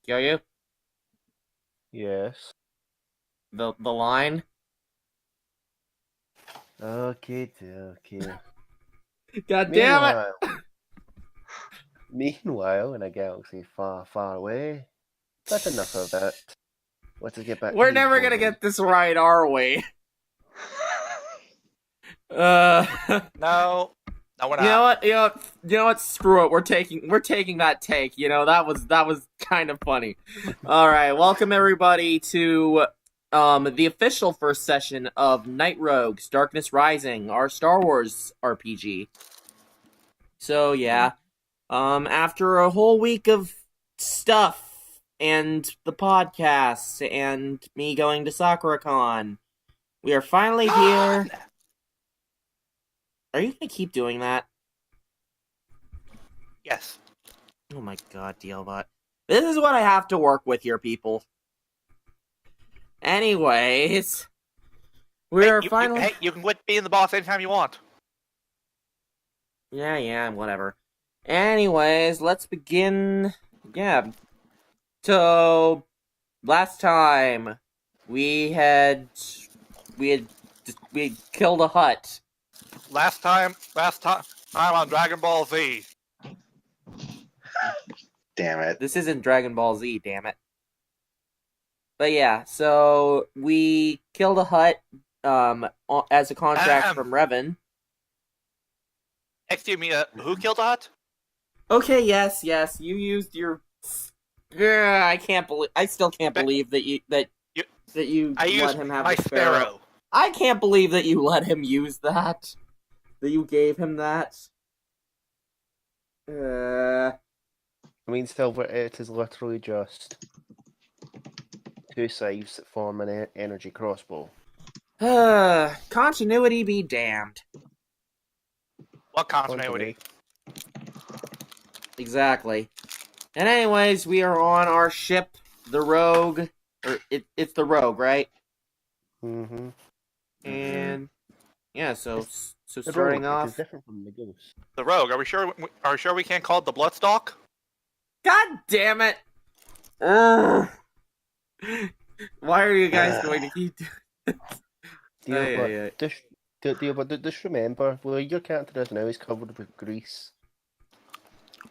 Kyoyu? Yes. The line? Okay, okay. God damn it! Meanwhile, in a galaxy far, far away. That's enough of that. Let's get back to We're these never gonna boys. get this right, are we? Uh, No, we're not. you know what? You know what? Screw it. We're taking that take. That was kind of funny. All right, welcome everybody to the official first session of Night Rogues: Darkness Rising, our Star Wars RPG. So yeah, after a whole week of stuff and the podcasts and me going to SakuraCon, we are finally here. Are you gonna keep doing that? Yes. Oh my god, Dealbot. This is what I have to work with here, people. Anyways, we're finally... Hey, you can quit being the boss anytime you want. Yeah, whatever. Anyways, let's begin. Yeah. So, last time, we had killed a hut. Last time on Dragon Ball Z. Damn it. This isn't Dragon Ball Z, damn it. But yeah, so we killed a hut as a contract from Revan. Excuse me, who killed a hut? Okay, yes, you used your... Yeah, I still can't believe that you let him have my the sparrow. I can't believe that you let him use that. That you gave him that. I mean, still, it is literally just two sides that form an energy crossbow. Continuity be damned. What continuity? Exactly. And anyways, we are on our ship, the Rogue. It's the Rogue, right? Mm-hmm. And yeah, so The starting Rogue, off, it is different from the Ghost. The Rogue. Are we sure we can't call it the Bloodstock? God damn it! Ugh. Why are you guys going to keep doing Just remember, well, your character is now is covered with grease.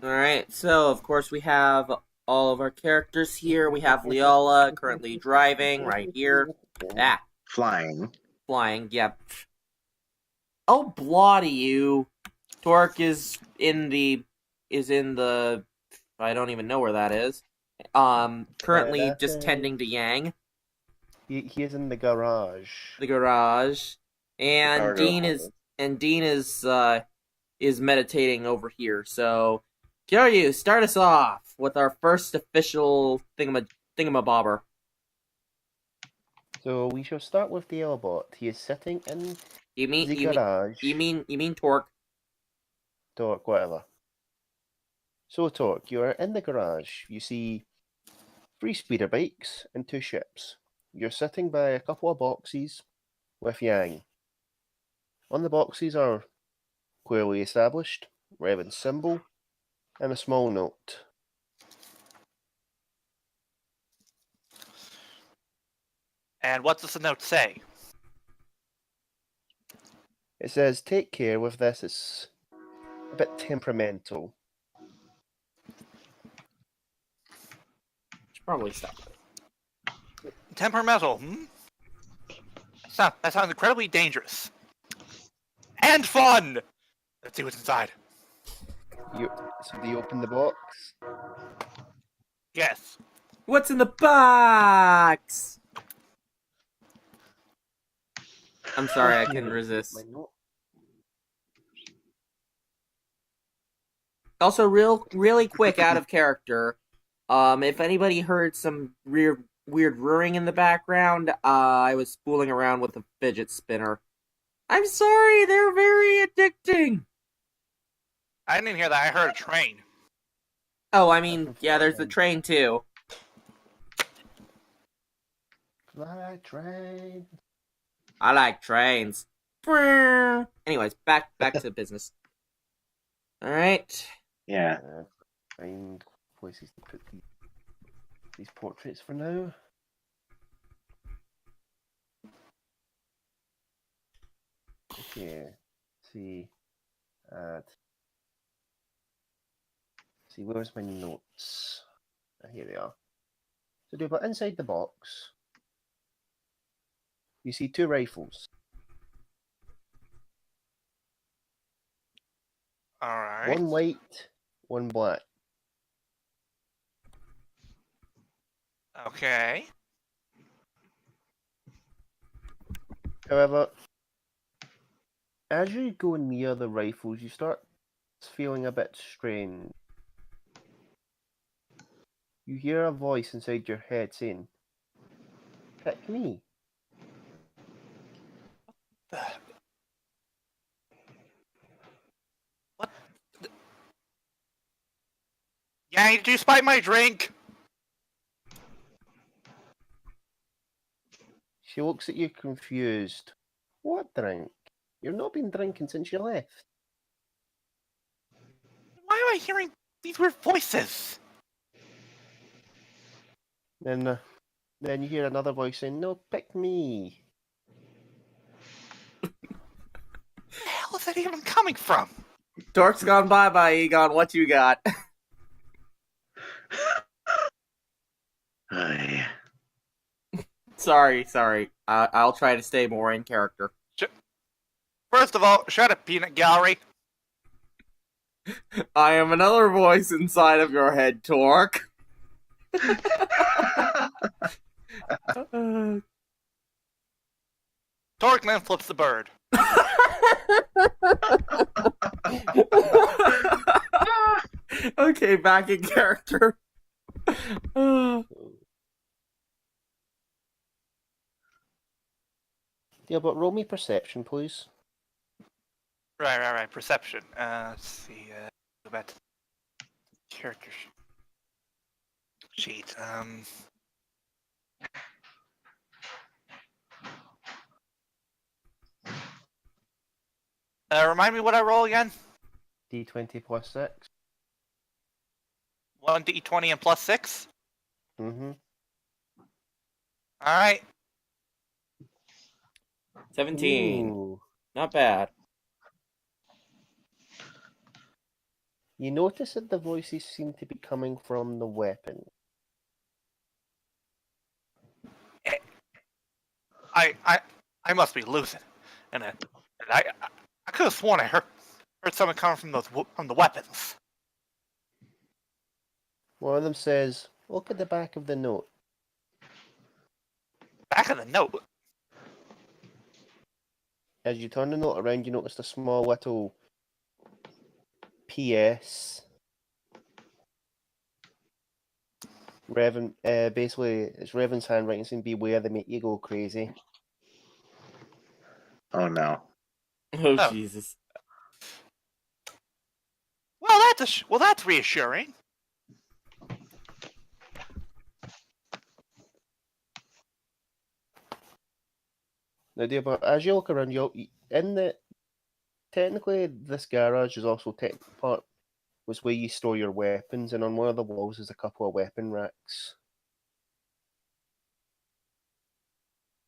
Alright, so of course we have all of our characters here. We have Leola currently driving right here. Flying. Yep. Oh, bloody you. Torque is in the I don't even know where that is. Currently just tending to Yang. He is in the garage. The garage. And Dean is meditating over here. So Kyoryu, start us off with our first official thingamabobber. So we shall start with the Elbot. He is sitting in the garage. You mean Torque? Torque, whatever. So Torque, you are in the garage. You see 3 speeder bikes and 2 ships. You're sitting by a couple of boxes with Yang. On the boxes are clearly established Revan's symbol and a small note. And what does the note say? It says, take care with this, it's a bit temperamental. Should probably stop. Temperamental, That sounds incredibly dangerous. And fun! Let's see what's inside. So do you open the box? Yes. What's in the box? I'm sorry, I couldn't resist. Also, really quick, out of character. If anybody heard some weird whirring in the background, I was fooling around with a fidget spinner. I'm sorry, they're very addicting. I didn't hear that. I heard a train. Oh, I mean, yeah, there's the train too. Fly train. I like trains. Anyways, back to business. All right. Yeah. Find places to put these. these portraits for now. Okay. See. Add. See, where's my notes? Here they are. So, but inside the box, you see 2 rifles. Alright. One white, one black. Okay. However, as you go near the rifles, you start feeling a bit strange. You hear a voice inside your head saying, "Pick me." What? Yeah, did you spite my drink? She looks at you confused. What drink? You've not been drinking since you left. Why am I hearing these weird voices? Then you hear another voice saying, "No, pick me." Where the hell is that even coming from? Dork's gone bye-bye, Egon. What you got? Aye. Sorry. I'll try to stay more in character. First of all, shut up, peanut gallery. I am another voice inside of your head, Torque. Torkman flips the bird. Okay, back in character. Yeah, but roll me perception, please. Right. Perception. Let's see. Go back to character sheet. Remind me what I roll again? D20 plus 6. 1d20 and plus 6? Mm-hmm. Alright. 17. Ooh. Not bad. You notice that the voices seem to be coming from the weapon. I must be losing. And I could have sworn I heard someone coming from the weapons. One of them says, "Look at the back of the note." Back of the note. As you turn the note around, you notice a small little PS. Revan, basically, it's Revan's handwriting saying, "Beware, they make you go crazy." Oh no. Oh, Jesus. Well, that's reassuring. Now, dear, but as you look around, technically this garage is also part was where you store your weapons, and on one of the walls is a couple of weapon racks.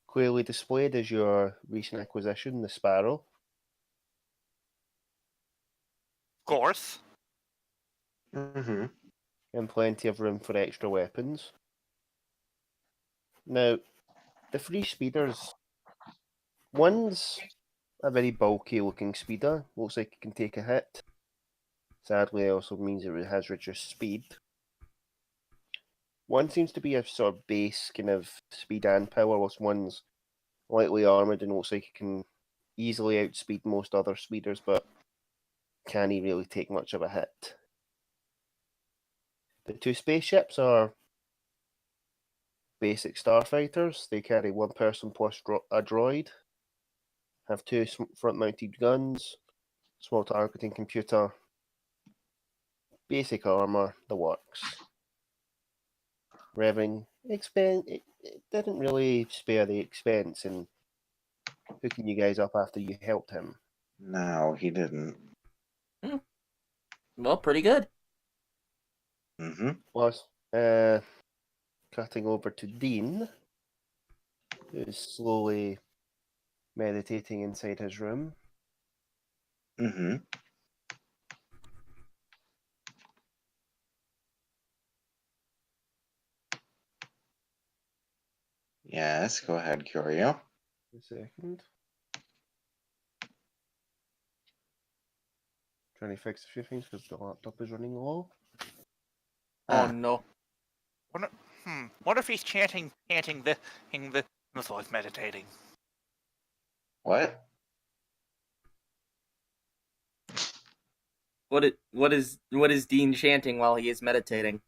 Clearly displayed is your recent acquisition, the Sparrow. Of course. Mm-hmm. And plenty of room for extra weapons. Now, the 3 speeders, one's a very bulky looking speeder, looks like it can take a hit. Sadly, it also means it has reduced speed. One seems to be a sort of base kind of speed and power, whilst one's lightly armoured and looks like it can easily outspeed most other speeders, but can't really take much of a hit. The 2 spaceships are basic starfighters. They carry 1 person plus a droid, have 2 front-mounted guns, small targeting computer, basic armour, the works. Revan, it didn't really spare the expense in hooking you guys up after you helped him. No, he didn't. Well, pretty good. Mm-hmm. Plus, cutting over to Dean, who's slowly meditating inside his room. Mm-hmm. Yes, go ahead, Curio. A second. Trying to fix a few things because the laptop is running low. Oh Ah. no. Wonder if he's chanting this while he's meditating. What? What is Dean chanting while he is meditating?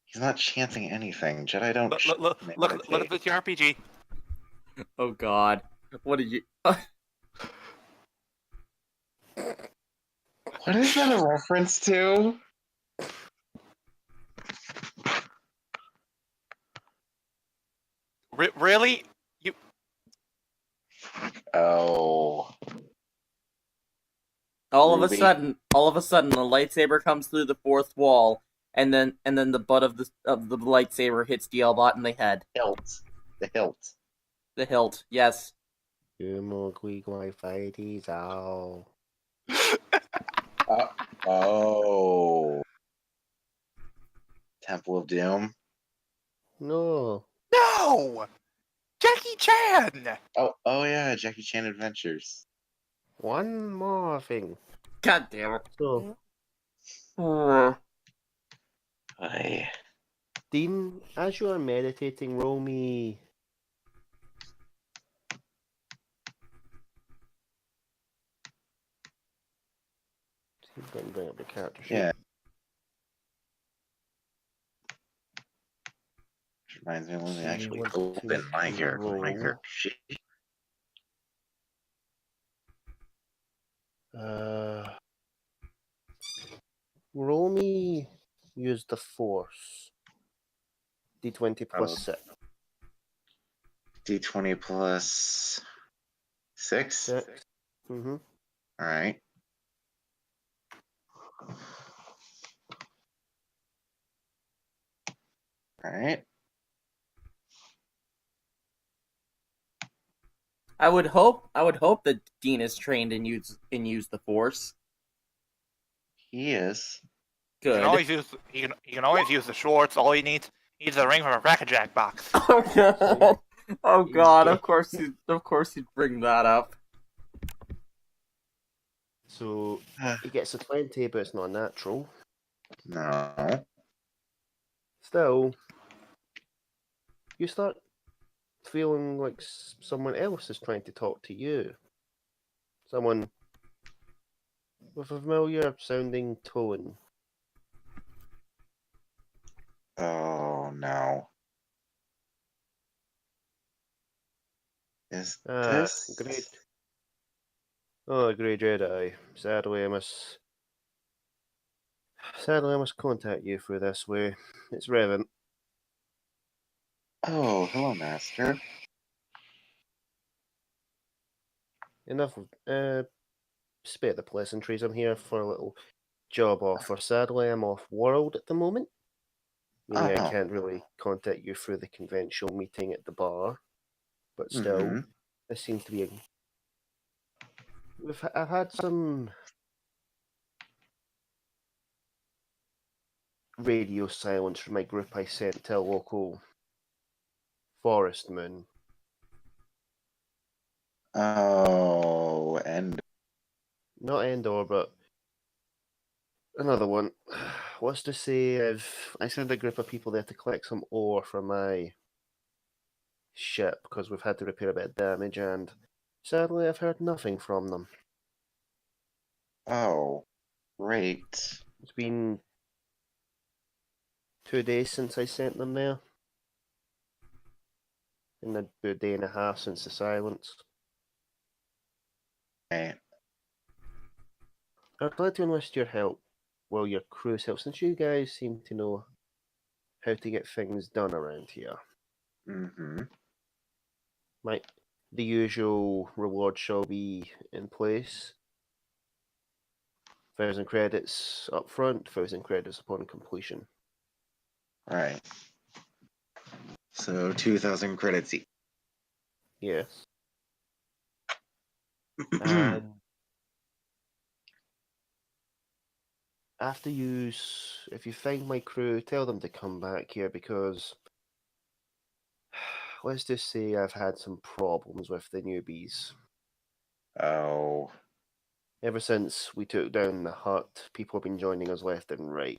He's not chanting anything. Jedi don't Look meditate. at the RPG. Oh God. What did you? What is that a reference to? Really? You? Oh. All of a Ruby. sudden, the lightsaber comes through the fourth wall, and then the butt of the lightsaber hits Dialbot in the head. Hilt. The hilt. The hilt. Yes. Oh. Temple of Doom. No. No! Jackie Chan! Oh yeah, Jackie Chan Adventures. One more thing. God damn it. So, Aye. Dean, as you are meditating, roll me. See if I can bring up the character sheet. Yeah. Which reminds me, let me actually want open to my character roll. sheet. Roll me. Use the Force. D20 plus Oh. 6. D20 plus 6. 6. Mm-hmm. All right. All right. I would hope that Dean is trained in use the Force. He is. He Good. can always use he can always use the shorts. All he needs is a ring from a Rack-a-Jack box. Oh God. Oh He's God. gay. Of course he'd bring that up. So he gets a 20, but it's not natural. No. Still, you start feeling like someone else is trying to talk to you. Someone with a familiar sounding tone. Oh no. Is this Great. Oh, Grey Jedi. Sadly, I must contact you through this way. It's Revan. Oh, hello, Master. Enough of spare the pleasantries. I'm here for a little job offer. Sadly, I'm off world at the moment. Meaning I Oh. can't really contact you through the conventional meeting at the bar. But still, Mhm. this seems to be a... I've had some radio silence from my group I sent to a local forest moon. Oh, and Not Endor, but another one. What's to say I sent a group of people there to collect some ore for my ship because we've had to repair a bit of damage, and sadly I've heard nothing from them. oh, great. It's been 2 days since I sent them there. And about a day and a half since the silence. Okay. I'd like to enlist your help, well, your crew's help, since you guys seem to know how to get things done around here. Mhm. The usual reward shall be in place. 1,000 credits up front, 1,000 credits upon completion. Right. So 2,000 credits each. Yes. And after if you find my crew, tell them to come back here because let's just say I've had some problems with the newbies. Oh. Ever since we took down the hut, people have been joining us left and right.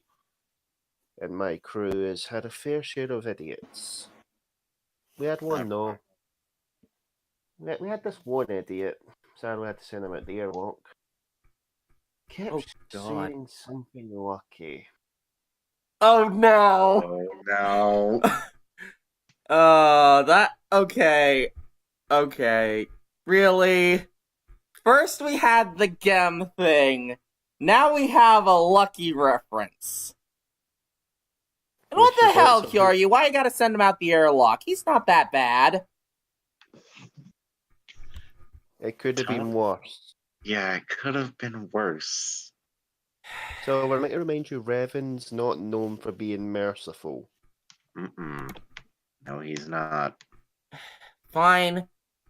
And my crew has had a fair share of idiots. We had one, though. We had this one idiot. Sadly, we had to send him out the airlock. Kept Oh, God. saying something lucky. Oh no. Oh no. Okay. Okay. Really? First we had the Gem thing. Now we have a lucky reference. And We what the forgot hell, something. Kyoryu? Why you gotta send him out the airlock? He's not that bad. It could have been worse. Yeah, it could have been worse. So I'd like to remind you, Revan's not known for being merciful. Mm-mm. No, he's not. Fine.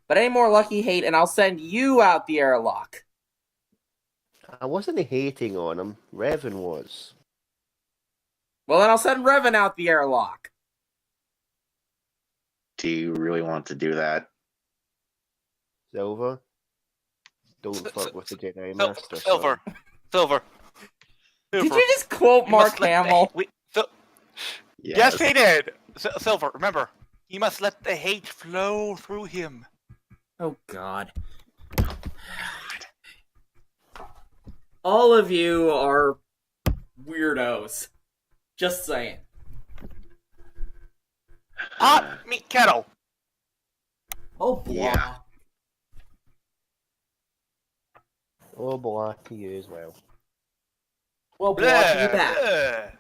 But any more lucky hate and I'll send you out the airlock. I wasn't hating on him. Revan was. Well, then I'll send Revan out the airlock. Do you really want to do that? Silver, don't fuck with the Jedi Sil- Master. Silver. son. Silver. Did you just quote You Mark must let the- Hamill? Yes, he did. Silver, remember, he must let the hate flow through him. Oh, God. All of you are weirdos. Just saying. Hot meat kettle. Oh, blah. Yeah. Oh, black to you as well. Well, blah to you back. Bleh.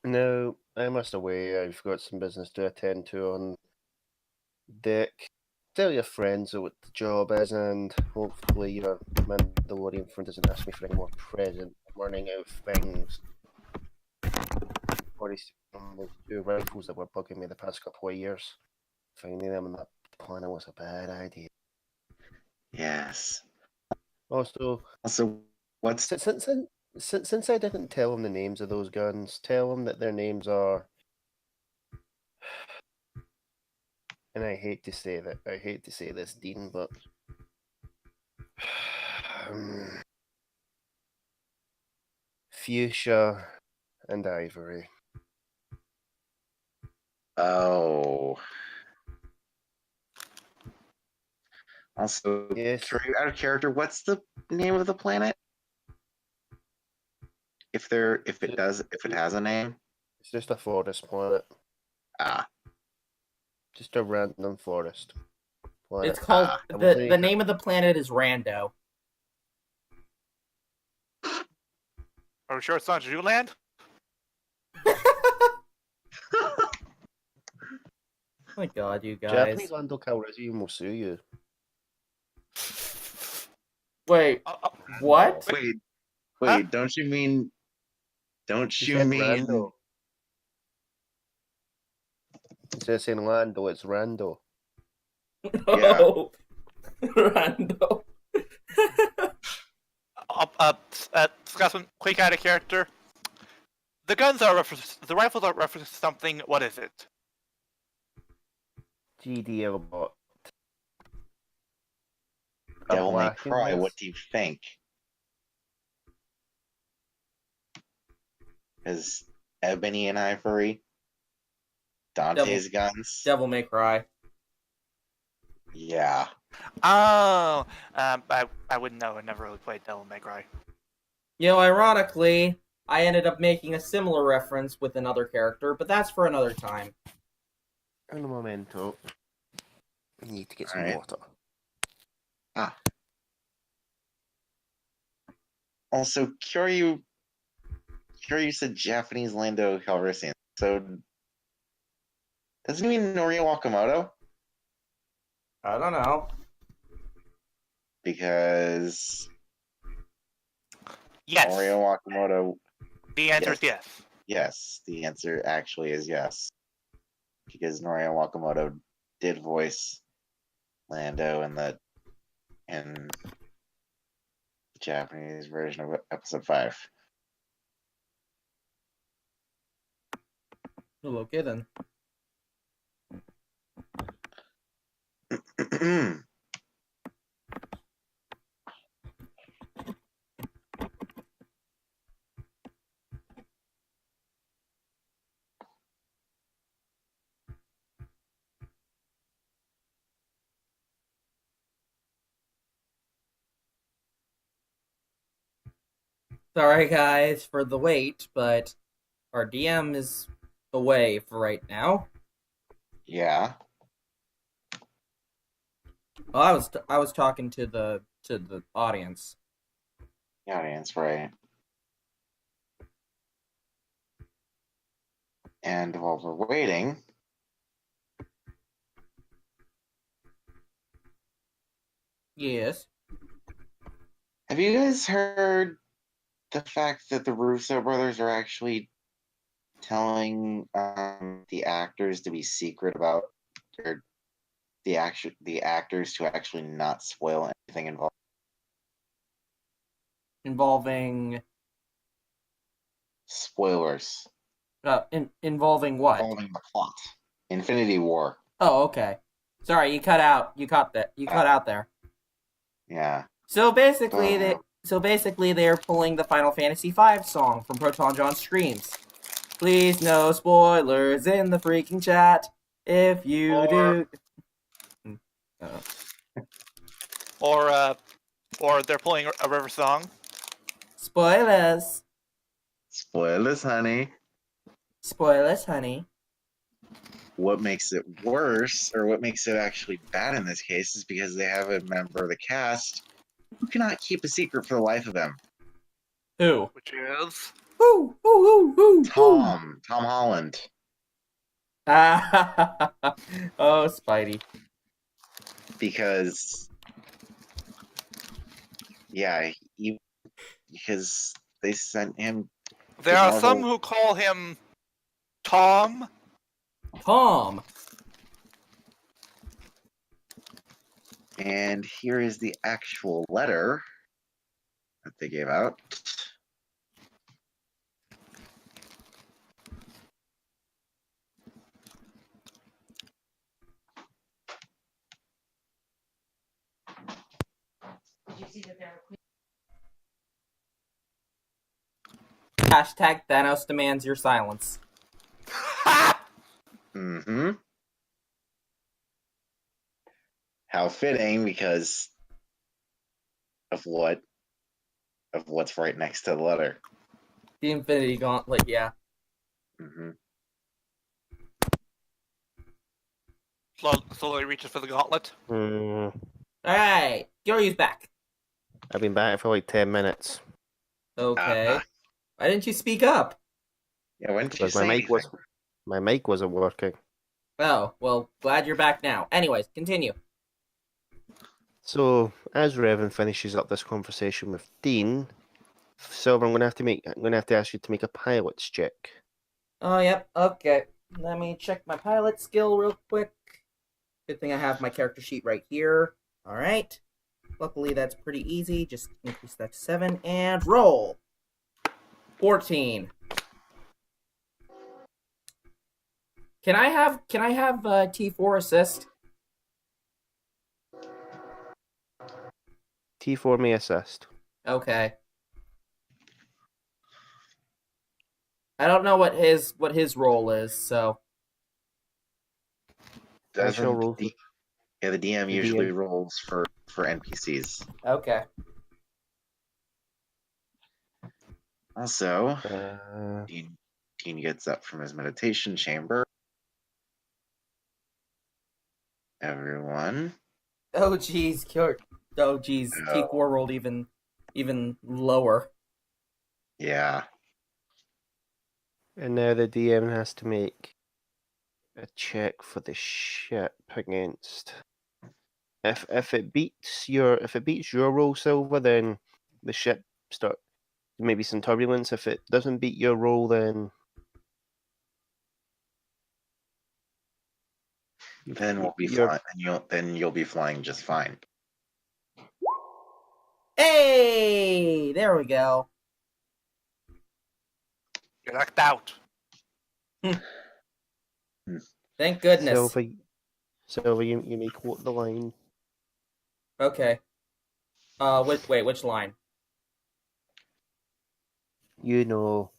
No, I must away. I've got some business to attend to on deck. Tell your friends what the job is, and hopefully your Mandalorian friend doesn't ask me for any more present. I'm running out of things. Already seen those 2 rifles that were bugging me the past couple of years. Finding them on that planet was a bad idea. Yes. Also, Also, what's since I didn't tell him the names of those guns, tell him that their names are. And I hate to say this, Dean, but Fuchsia and Ivory. oh. Also, Yes, out of character, what's the name of the planet? If it has a name. it's just a forest planet. Ah. Just a random forest planet. It's called I will say- the name of the planet is Rando. Are we sure it's not Zhuland? Oh my God, you guys. Japanese Lando Calrissian will sue you. Wait, what? Wait, Huh? don't you mean? Don't You you said mean? Rando. Instead of saying Lando, it's Rando. Yeah. Oh, Rando. Discussing quick out of character. The guns are the rifles are referenced to something. What is it? GDL bot. Devil May black and Cry. white. What do you think? Is Ebony and Ivory Dante's guns? Devil May Cry. Yeah. Oh, I wouldn't know. I never really played Devil May Cry. You know, ironically, I ended up making a similar reference with another character, but that's for another time. Un momento. I need to get some Alright. water. Also, Kyoryu said Japanese Lando Calrissian. So, doesn't he mean Norio Wakamoto? I don't know. Because Yes. Norio Wakamoto The answer is yes. Yes, the answer actually is yes. Because Norio Wakamoto did voice Lando in the Japanese version of episode 5. Oh, okay then. Sorry guys for the wait, but our DM is away for right now. Yeah. Well, I was talking to the audience. The audience, right. And while we're waiting, Yes. have you guys heard the fact that the Russo brothers are actually telling the actors to be secret about or the actors to actually not spoil anything involved? Involving Spoilers. involving what? Involving the plot. Infinity War. Oh, okay. Sorry, you cut out. You cut that. You cut out there. Yeah. So basically, they're pulling the Final Fantasy V song from Proton John streams. Please, no spoilers in the freaking chat. If you do. Or they're pulling a River song. Spoilers. Spoilers, honey. Spoilers, honey. What makes it worse, or what makes it actually bad in this case, is because they have a member of the cast who cannot keep a secret for the life of him. Who? Which is Tom Holland. Oh, Spidey. Because, yeah, because they sent him. there are Marvel- some who call him Tom. Tom. And here is the actual letter that they gave out. Hashtag Thanos demands your silence. Mm-hmm. How fitting, because of what's right next to the letter. The Infinity Gauntlet, yeah. Mm-hmm. Slowly reaches for the gauntlet. Alright, Gyoryu's back. I've been back for like 10 minutes. Okay. Why didn't you speak up? Yeah, when did you Because say anything? my mic wasn't working. Oh, well, glad you're back now. Anyways, continue. So, as Revan finishes up this conversation with Dean, Silver, I'm gonna have to ask you to make a pilot's check. Oh, yep, okay. Let me check my pilot skill real quick. Good thing I have my character sheet right here. Alright. Luckily, that's pretty easy. Just increase that to 7 and roll. 14. Can I have T4 assist? T4 may assist. Okay. I don't know what his role is, so Additional rolls. The DM The usually DM. rolls for NPCs. okay. Also, Uh, Dean gets up from his meditation chamber. Everyone. Oh geez, T4 rolled even lower. Yeah. and now the DM has to make a check for the ship against. If it beats your roll, Silver, then the ship maybe some turbulence. If it doesn't beat your roll, then Then we'll be you're fine. Then you'll be flying just fine. Hey, there we go. You're knocked out. Thank goodness. Silver, you may quote the line. Okay. Which line? You know.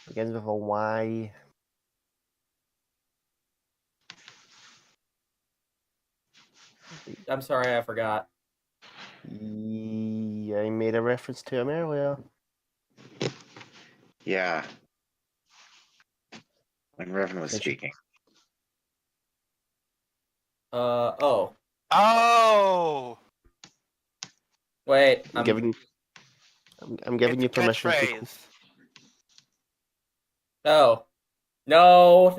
Begins with a Y. I'm sorry, I forgot. I made a reference to him earlier. Yeah. When Revan was Did you- speaking. Oh. Oh, Wait, I'm giving it's you a permission to. catchphrase. Oh. No.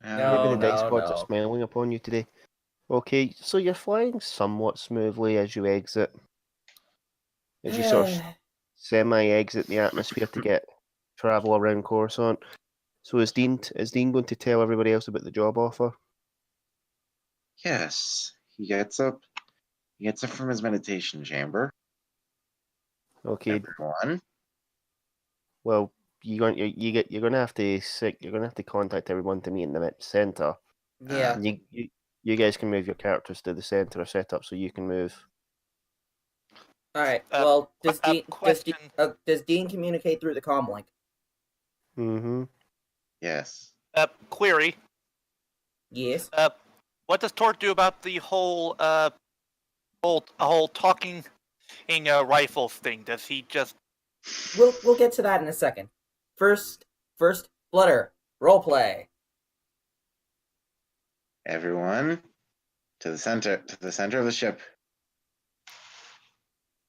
Maybe the dice No. gods are smiling upon you today. Okay, so you're flying somewhat smoothly as you exit. As you sort of semi-exit the atmosphere to travel around Coruscant. So is Dean going to tell everybody else about the job offer? Yes. He gets up from his meditation chamber. Okay. Everyone. Well, you're gonna have to contact everyone to meet in the center. Yeah. You guys can move your characters to the center or set up so you can move. All right. Well, does question. Dean communicate through the comm link? Mm-hmm. Yes. Query. Yes. What does Torque do about the whole talking rifles thing? Does he just? We'll get to that in a second. First, Flutter roleplay. Everyone to the center of the ship.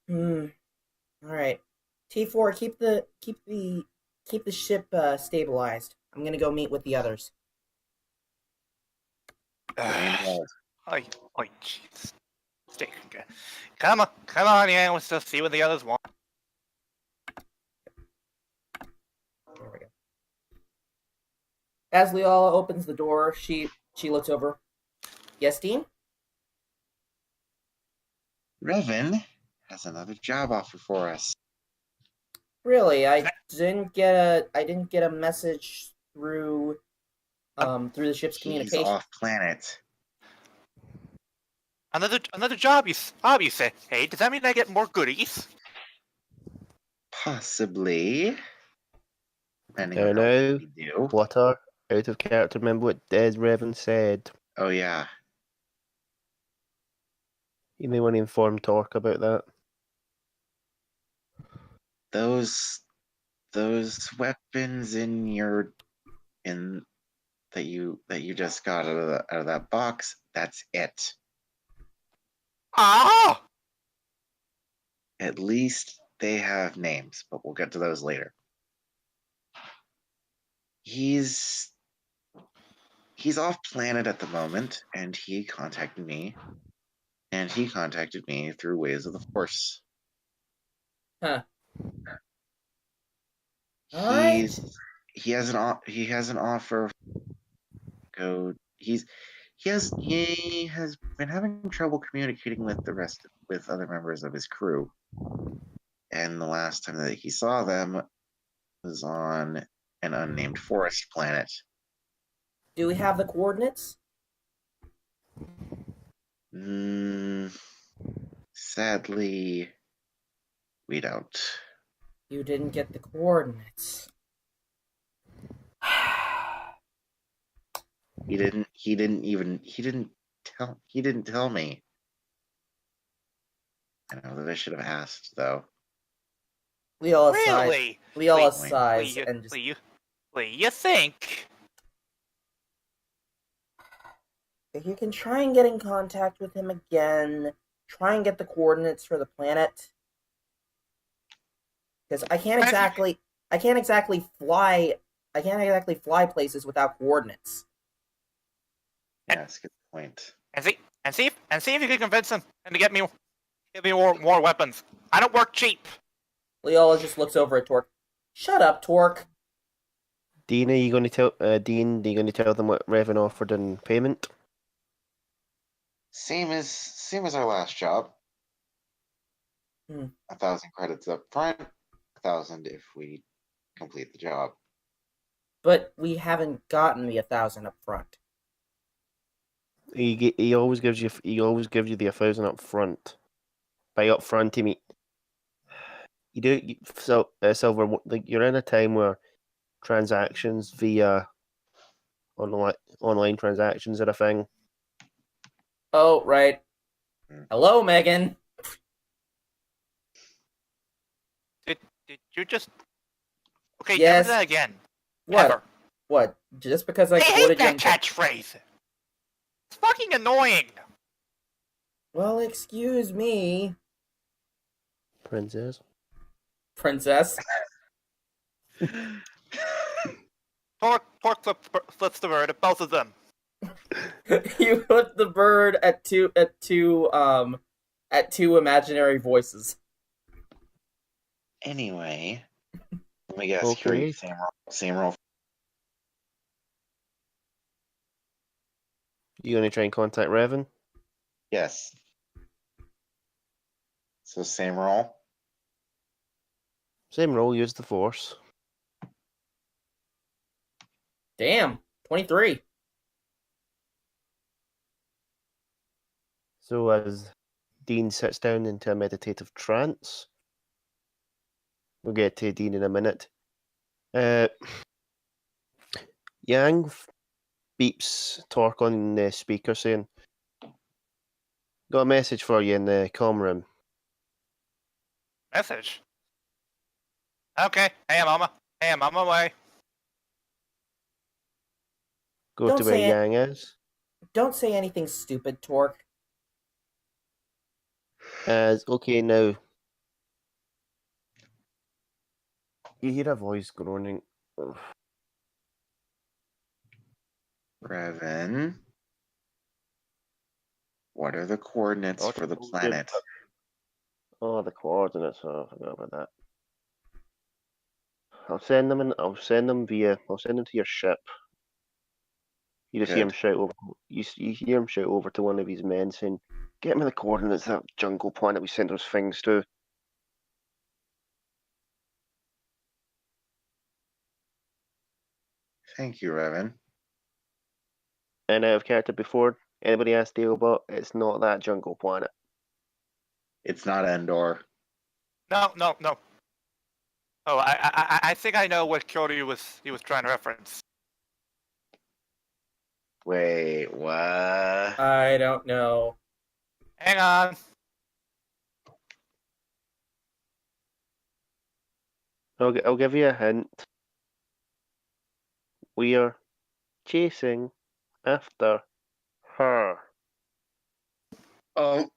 All right. T4, keep the ship stabilized. I'm gonna go meet with the others. Oh, jeez. Come on, yeah. Let's just see what the others want. There we go. As Leola opens the door, she looks over. Yes, Dean? Revan has another job offer for us. Really? I didn't get a message through the ship's He's communication. off planet. Another job, you say? Hey, does that mean I get more goodies? Possibly. Depending Now, on what we do. Flutter, out of character, remember what Revan said. Oh yeah. You may want to inform Torque about that. Those weapons that you just got out of that box, that's it. Ah! At least they have names, but we'll get to those later. He's off planet at the moment, and he contacted me through ways of the Force. Huh. All right. He has an offer. He has been having trouble communicating with other members of his crew, and the last time that he saw them was on an unnamed forest planet. Do we have the coordinates? Sadly, we don't. You didn't get the coordinates. He didn't tell me. I know that I should have asked, though. Leola Really? sighs and just... You think? If you can try and get in contact with him again, try and get the coordinates for the planet. Because I can't exactly fly places without coordinates. Yeah, that's a good point. and see if you can convince him and to get me more weapons. I don't work cheap. Leola just looks over at Torque. Shut up, Torque. Dean, are you going to tell Dean? Are you going to tell them what Revan offered in payment? Same as our last job. Hmm. 1,000 credits up front, 1,000 if we complete the job. But we haven't gotten the 1,000 up front. He always gives you the 1,000 up front. By up front, he mean Silver. Like, you're in a time where transactions via online transactions are a thing. Oh, right. Hello, Megan. Did you just? Okay, Yes. never that again. What? Ever. What? Just because I I hate quoted you that on... catchphrase. It's fucking annoying. Well, excuse me, Princess. princess. Torque flips the bird at both of them. You put the bird at two imaginary voices. Anyway, let me guess. Okay. Same roll. You going to try and contact Revan? Yes. So same roll. Same role. Use the Force. Damn, 23. So as Dean sits down into a meditative trance, we'll get to Dean in a minute. Yang beeps Torque on the speaker saying, "Got a message for you in the comm room." Message. Okay. Hey, I'm on my way. Go Don't to where say it. Yang is. Don't say anything stupid, Torque. Okay, now you hear a voice groaning. Ugh. Revan. What are the coordinates for the planet? Oh, the coordinates. Oh, I forgot about that. I'll send them to your ship. You just hear him Good. shout over. You hear him shout over to one of his men saying, "Get me the coordinates of that jungle planet we sent those things to." Thank you, Revan. And out of character before anybody asked Daleobot, it's not that jungle planet. It's not Endor. No. Oh, I think I know what code he was trying to reference. Wait, what? I don't know. Hang on. I'll give you a hint. We are chasing after her. Oh.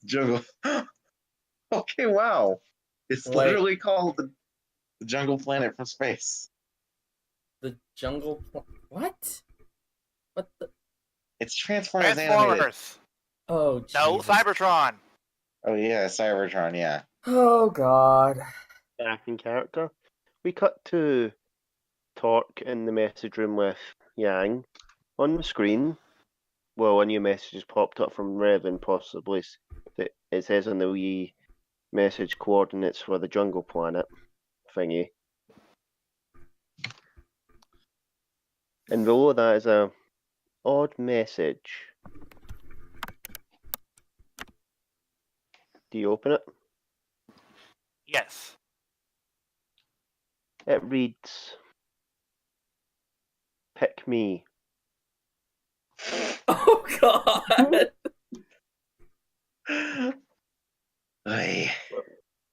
Jungle. Okay, wow. It's Wait. literally called the Jungle Planet from space. The jungle... What? What the... It's Transformers animated. Transformers. Oh, Jesus. No, Cybertron. Oh yeah, Cybertron, yeah. Oh, God. Back in character. We cut to Torque in the message room with Yang. On the screen, well, a new message has popped up from Revan, possibly. That it says on the wee message coordinates for the jungle planet thingy. And below that is a odd message. Do you open it? Yes. It reads, "Pick me." Oh, God. Ay.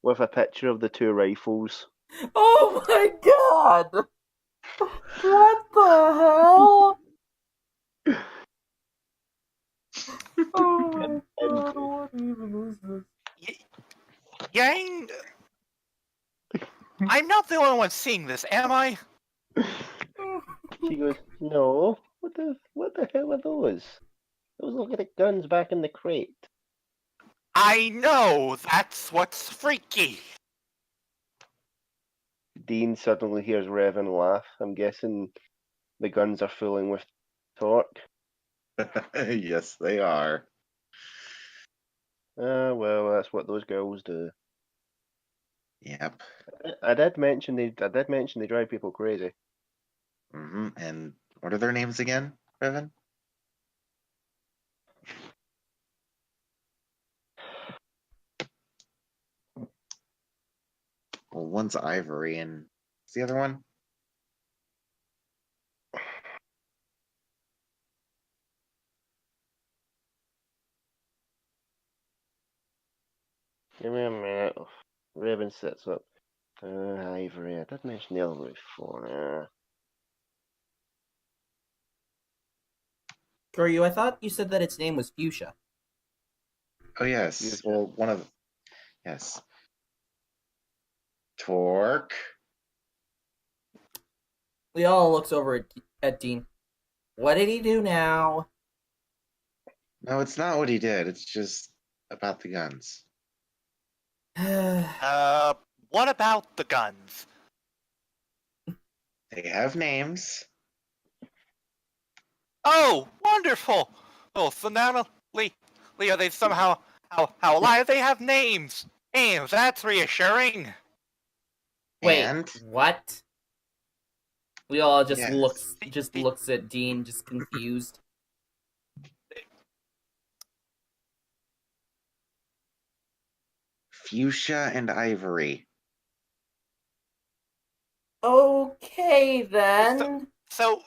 With a picture of the two rifles. Oh, my God. What the hell? Oh, my God. What even is this? Yang. I'm not the only one seeing this, am I? She goes, "No, what what the hell are those? Those look like guns back in the crate. I know, that's what's freaky. Dean suddenly hears Revan laugh. I'm guessing the guns are fooling with Torque. Yes, they are. Well, that's what those girls do. Yep. I did mention they drive people crazy. And what are their names again, Revan? Well, one's Ivory, and what's the other one? Give me a minute. Revan sits up. Ivory. I did mention the other one before. Koryu, I thought you said that its name was Fuchsia. Oh yes. Fuchsia. Well, one of yes. Torque. Leal looks over at Dean. What did he do now? No, it's not what he did. It's just about the guns. What about the guns? They have names. Oh, wonderful! Oh, so now, Leo, they somehow, how alive they have names! Names, that's reassuring! Wait, And what? Leal just Yes. looks at Dean, just confused. Fuchsia and Ivory. Okay then. So,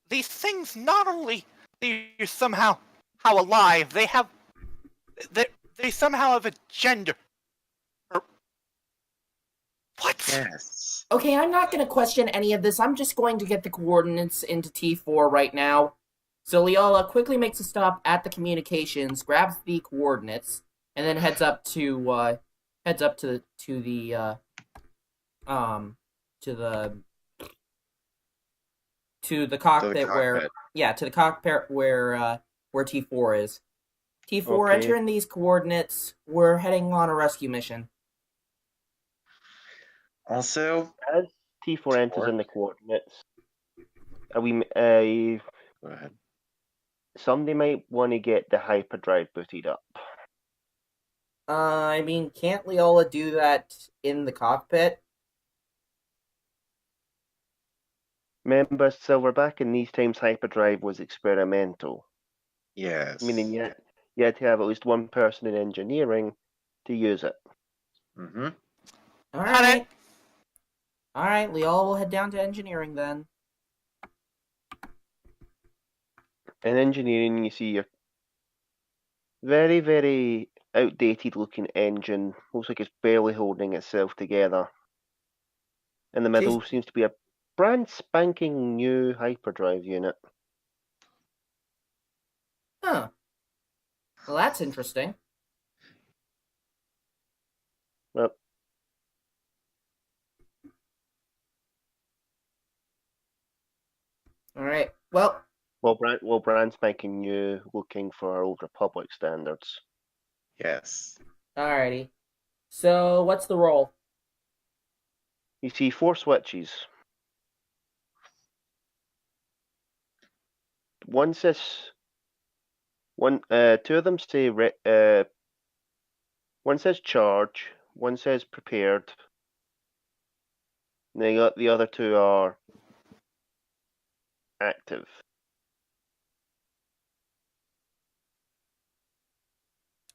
these things not only they're somehow how alive, they somehow have a gender. Or, what? Yes. Okay, I'm not going to question any of this. I'm just going to get the coordinates into T4 right now. So Leola quickly makes a stop at the communications, grabs the coordinates, and then heads up to the cockpit where to the cockpit where T4 is. T4, Okay. enter in these coordinates. We're heading on a rescue mission. Also, As T4 enters in the coordinates, go ahead. somebody might want to get the hyperdrive booted up. I mean, can't Leola do that in the cockpit? Remember, Silverback, in these times hyperdrive was experimental, Yes. meaning you had to have at least one person in engineering to use it. Mm-hmm. Alright. Alright, Leola will head down to engineering then. In engineering, you see your very, very outdated looking engine. Looks like it's barely holding itself together. In the middle seems to be a brand spanking new hyperdrive unit. Huh. Well, that's interesting. Well, Alright, well, brand spanking new, looking for Old Republic standards. Yes. alrighty. So, what's the roll? You see 4 switches. One says two of them say one says charge, one says prepared. And the other two are active.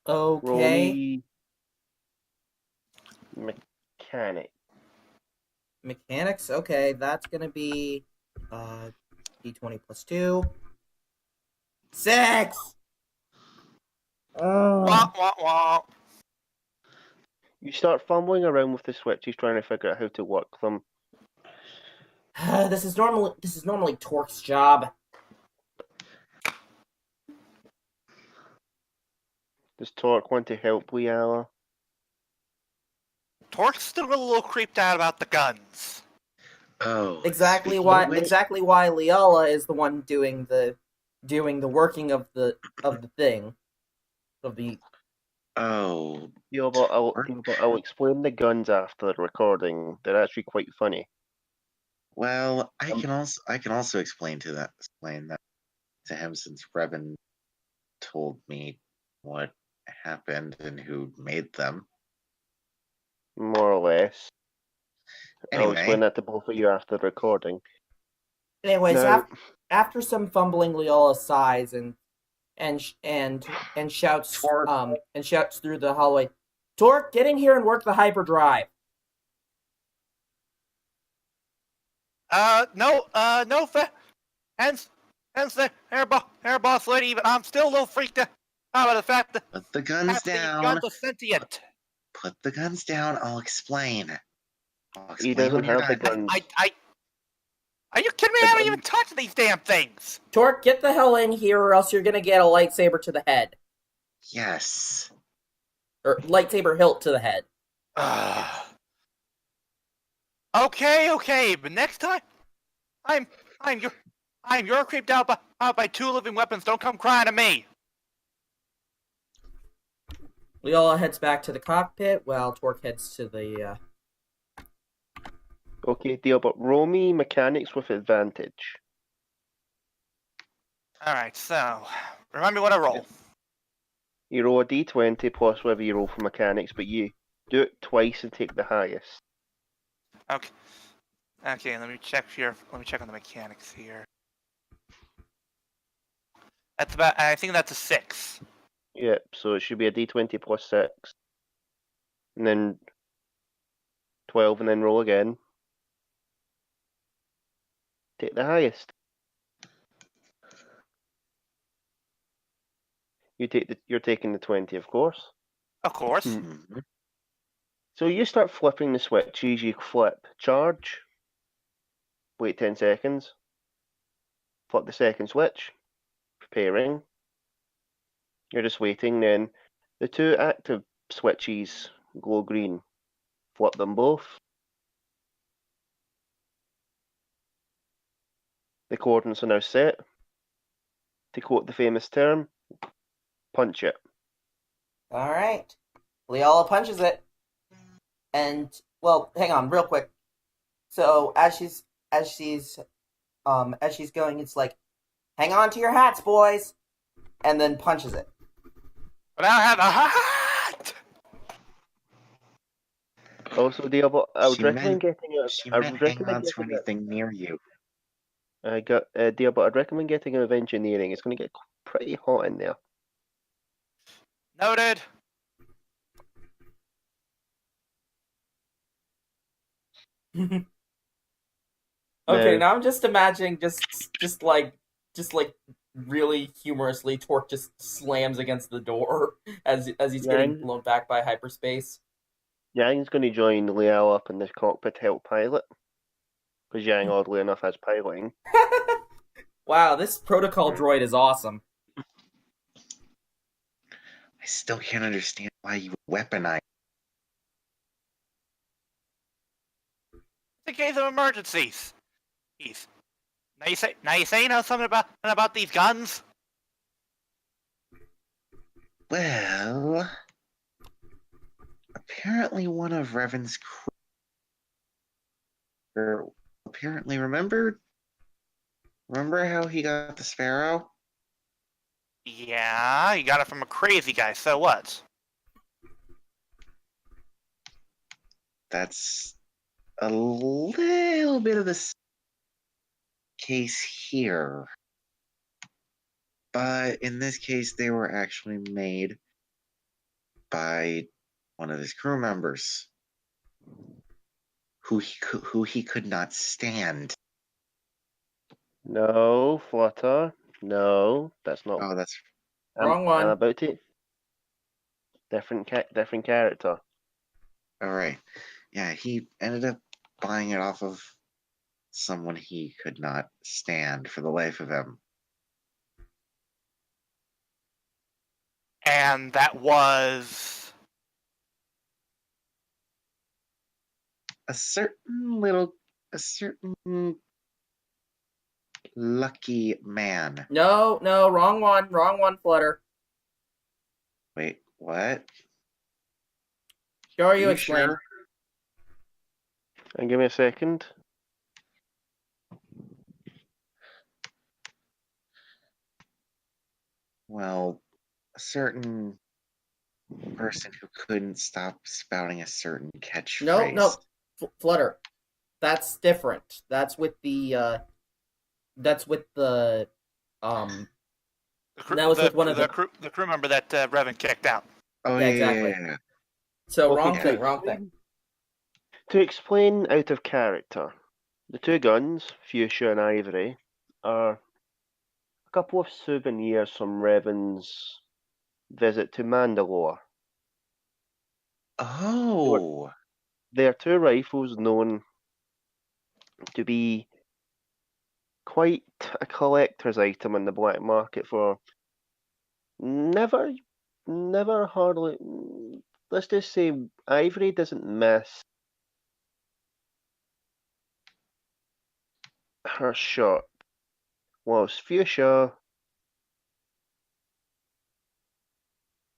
Roll Okay. me mechanic. Mechanics, okay, that's gonna be D20 plus 2. 6! Wah, wah, wah. You start fumbling around with the switches, trying to figure out how to work them. This is normally Torque's job. Does Torque want to help Liala? Torque's still a little creeped out about the guns. Oh, exactly speaking why of which, Leala is the one doing the working of the thing of the. oh, Torque. I'll explain the guns after the recording. They're actually quite funny. Well, I Um, can also explain that to him since Revan told me what happened and who made them. More or less. I'll explain Anyway, that to both of you after the recording. Anyways, Now, after some fumbling, Leola sighs and shouts Torque. through the hallway, "Torque, get in here and work the hyperdrive." Hence the boss lady, but I'm still a little freaked out about the fact that Put the guns these down. guns are sentient. Put the guns down. I'll explain. he doesn't when you're have the done. guns. Are you kidding me? The I haven't gun- even touched these damn things. Torque, get the hell in here, or else you're gonna get a lightsaber to the head, Yes. or lightsaber hilt to the head. Okay, but next time, I'm you're creeped out by two living weapons. Don't come crying to me. Leola heads back to the cockpit, while Torque heads to the. Okay, deal, but roll me mechanics with advantage. All right, so remind me what I roll. You roll a d20 plus whatever you roll for mechanics, but you do it twice and take the highest. Okay, let me check here. Let me check on the mechanics here. That's about. I think that's a 6. Yep, so it should be a d20 plus 6. And then 12, and then roll again. Take the highest. You're taking the 20, of course. Of course. Mhm. So you start flipping the switches. You flip charge. Wait 10 seconds. Flip the second switch. Preparing. You're just waiting. Then the two active switches glow green. Flip them both. The coordinates are now set. To quote the famous term, punch it. All right, Leola punches it, and well, hang on, real quick. So as she's going, it's like, "Hang on to your hats, boys," and then punches it. But I have a hat. Also, Diablo, I would She recommend meant- getting a. She I meant would hang recommend on to getting a. anything near you. I got Diablo. I'd recommend getting of engineering. It's going to get pretty hot in there. Noted. Okay, No. now I'm just imagining just like really humorously, Torque just slams against the door as he's getting Yang. blown back by hyperspace. Yang's going to join Liao up in the cockpit to help pilot. Because Yang, oddly enough, has piloting. Wow, this protocol droid is awesome. I still can't understand why you weaponize. In case of emergencies. Now you say you know something about these guns? Well, apparently one of Revan's crew. Apparently, remember how he got the sparrow? Yeah, you got it from a crazy guy. So what? That's a little bit of the case here. But in this case, they were actually made by one of his crew members who he could not stand. No, Flutter. No, that's not. Oh, that's Wrong one. I'm about it. Different character. all right. Yeah, he ended up buying it off of someone he could not stand for the life of him. And that was A certain little a certain lucky man. No, wrong one, Flutter. Wait, what? Sure, Are you you explain. sure? And give me a second. Well, a certain person who couldn't stop spouting a certain catchphrase. No, Flutter. That's different. That's with the The that was with one of the crew member that Revan kicked out. Oh Yeah, yeah, exactly. yeah. So Okay, wrong thing. To explain out of character, the two guns, Fuchsia and Ivory, are a couple of souvenirs from Revan's visit to Mandalore. Oh, They are two rifles known to be quite a collector's item in the black market for never hardly. Let's just say Ivory doesn't miss her shot, whilst Fuchsia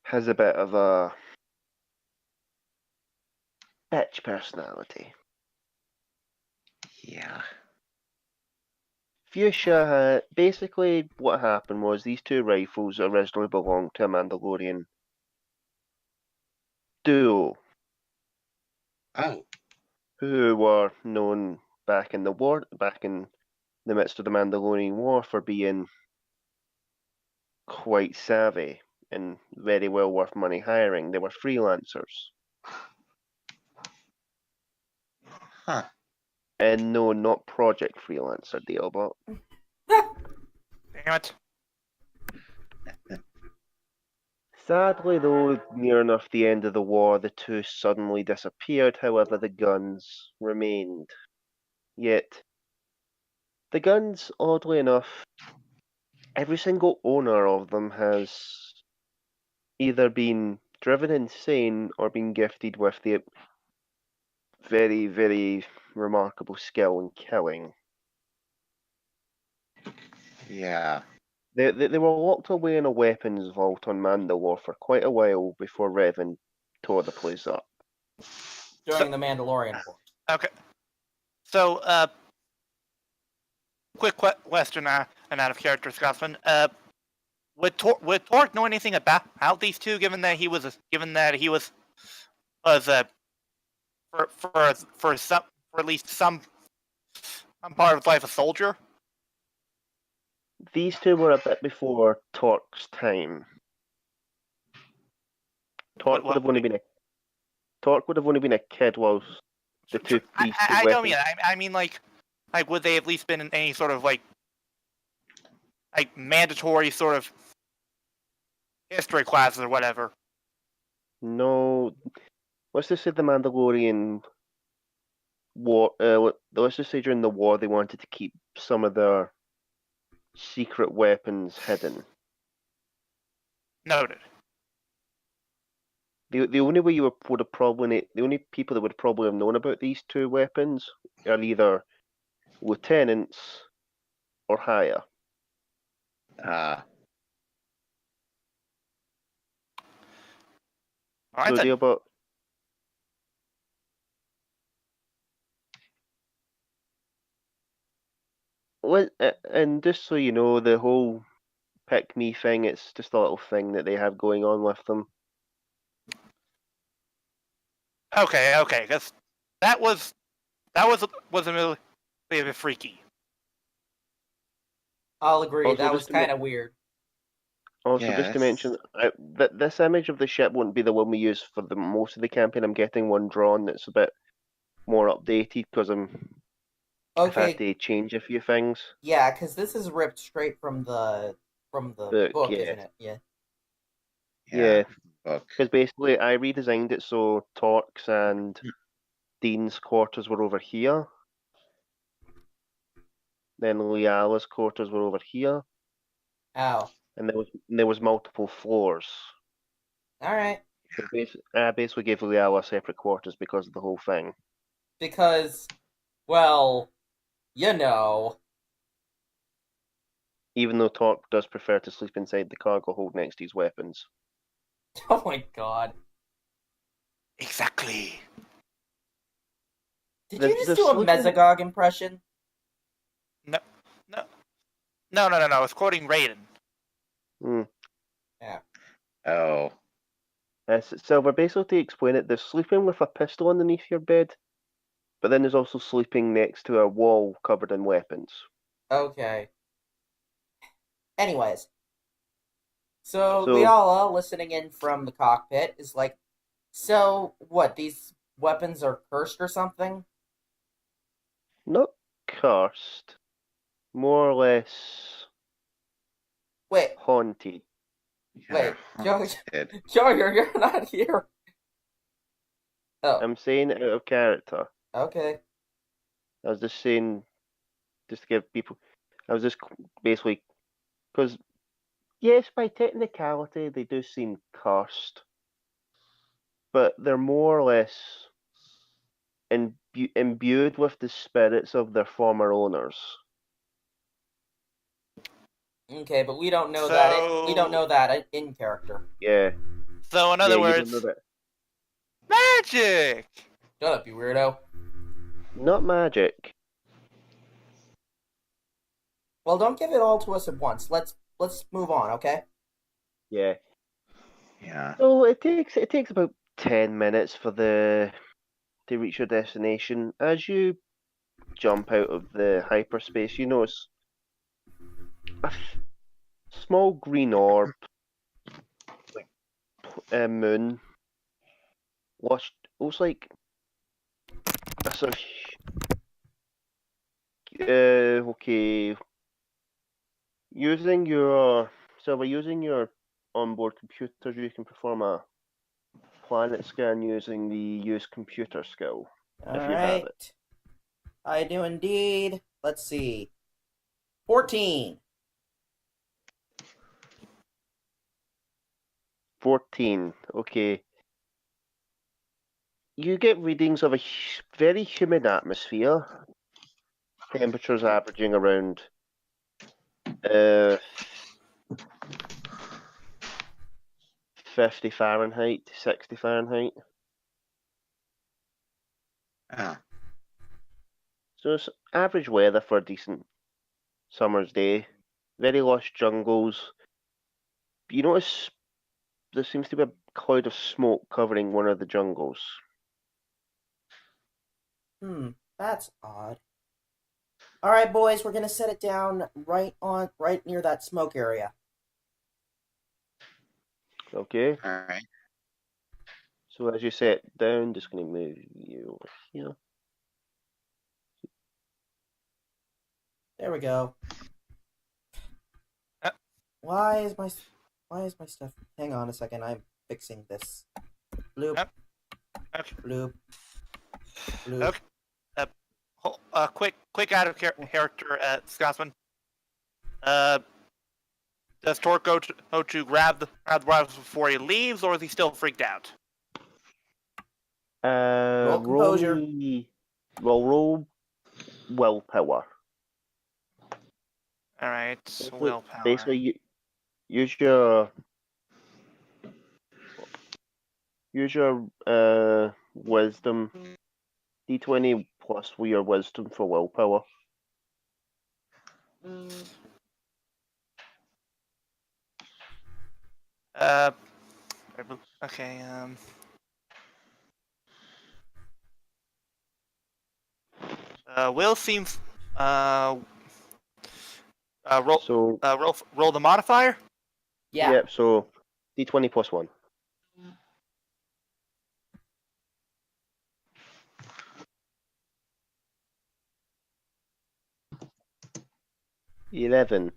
has a bit of a bitch personality. yeah. Fuchsia, basically what happened was these two rifles originally belonged to a Mandalorian duo Oh, who were known back in the midst of the Mandalorian War for being quite savvy and very well worth money hiring. They were freelancers. huh. And no, not project freelancer deal, but Damn it. sadly, though, near enough the end of the war, the two suddenly disappeared. However, the guns remained. Yet, the guns, oddly enough, every single owner of them has either been driven insane or been gifted with the very, very remarkable skill in killing. Yeah. They were locked away in a weapons vault on Mandalore for quite a while before Revan tore the place up. During the Mandalorian War. Okay. So, quick question and out of character, Scotsman. Would Torque know anything about these two, given that he was for at least some part of his life a soldier? These two were a bit before Torque's time. Torque would have only been a kid whilst these two I don't mean weapons. that. I mean like would they at least been in any sort of like mandatory sort of history classes or whatever? No, let's just say the Mandalorian war. Let's just say during the war they wanted to keep some of their secret weapons hidden. Noted. The only way would have probably the only people that would probably have known about these two weapons are either lieutenants or higher. Uh, All right So then. they're about and just so you know, the whole pick me thing, it's just a little thing that they have going on with them. Okay. Because that was a bit freaky. I'll agree. Also, That just was to ma- kind of weird. Also, Yeah, just to that's- mention, that this image of the ship won't be the one we use for the most of the campaign. I'm getting one drawn that's a bit more updated because I've had Okay, to change a few things. yeah, because this is ripped straight from the Book, book, yeah. isn't it? Yeah. Yeah. Book. Because basically, I redesigned it so Torque's and Dean's quarters were over here. Then Liala's quarters were over here, Ow. and there was multiple floors. All right. So I basically gave Liala separate quarters because of the whole thing. Because Well, you know. Even though Torque does prefer to sleep inside the cargo hold next to his weapons. Oh my god. Exactly. Did The- you just the do a sleeping- Mesogog impression? No, no, no. I was quoting Raiden. Hmm. Oh. Silver, basically to explain it, there's sleeping with a pistol underneath your bed, but then there's also sleeping next to a wall covered in weapons. Okay. Anyways. So So- Leala, listening in from the cockpit, is like, so what, these weapons are cursed or something? Not cursed, more or less Wait, haunted. Wait, Joe- Haunted. you're not here. Oh, I'm saying it out of character. okay. I was just saying, just to give people, I was just basically, because yes, by technicality, they do seem cursed, but they're more or less imbued with the spirits of their former owners. Okay, but we don't know that. We don't So- know that in character. Yeah. So in Yeah, other you don't words, know that. magic. Shut up, you weirdo. Not magic. Well, don't give it all to us at once. Let's move on, okay? Yeah. Yeah. So it takes about 10 minutes for to reach your destination. As you jump out of the hyperspace, you notice a small green orb, like moon, looks like a sort of okay. Using your onboard computers, you can perform a planet scan using the use computer skill. All If you have it. I do indeed. Let's see. 14. 14. Okay. You get readings of a very humid atmosphere. Temperatures averaging around 50 Fahrenheit to 60 Fahrenheit. Ah. So it's average weather for a decent summer's day. Very lush jungles. You notice there seems to be a cloud of smoke covering one of the jungles. That's odd. All right, boys, we're gonna set it down right near that smoke area. Okay. Alright. So as you set down, just going to move you over here. There we go. Uh. Why is my stuff? Hang on a second. I'm fixing this. Bloop. Okay. Bloop. Bloop. Okay. Quick out of character, Scotsman. Does Torque go to grab the rifles before he leaves, or is he still freaked out? Roll composure. Roll willpower. All right, willpower. Basically, use your wisdom. D20 plus your wisdom for willpower. Okay. Will seems. Roll. So Roll the modifier. Yeah. Yep. So D20 plus 1. $11.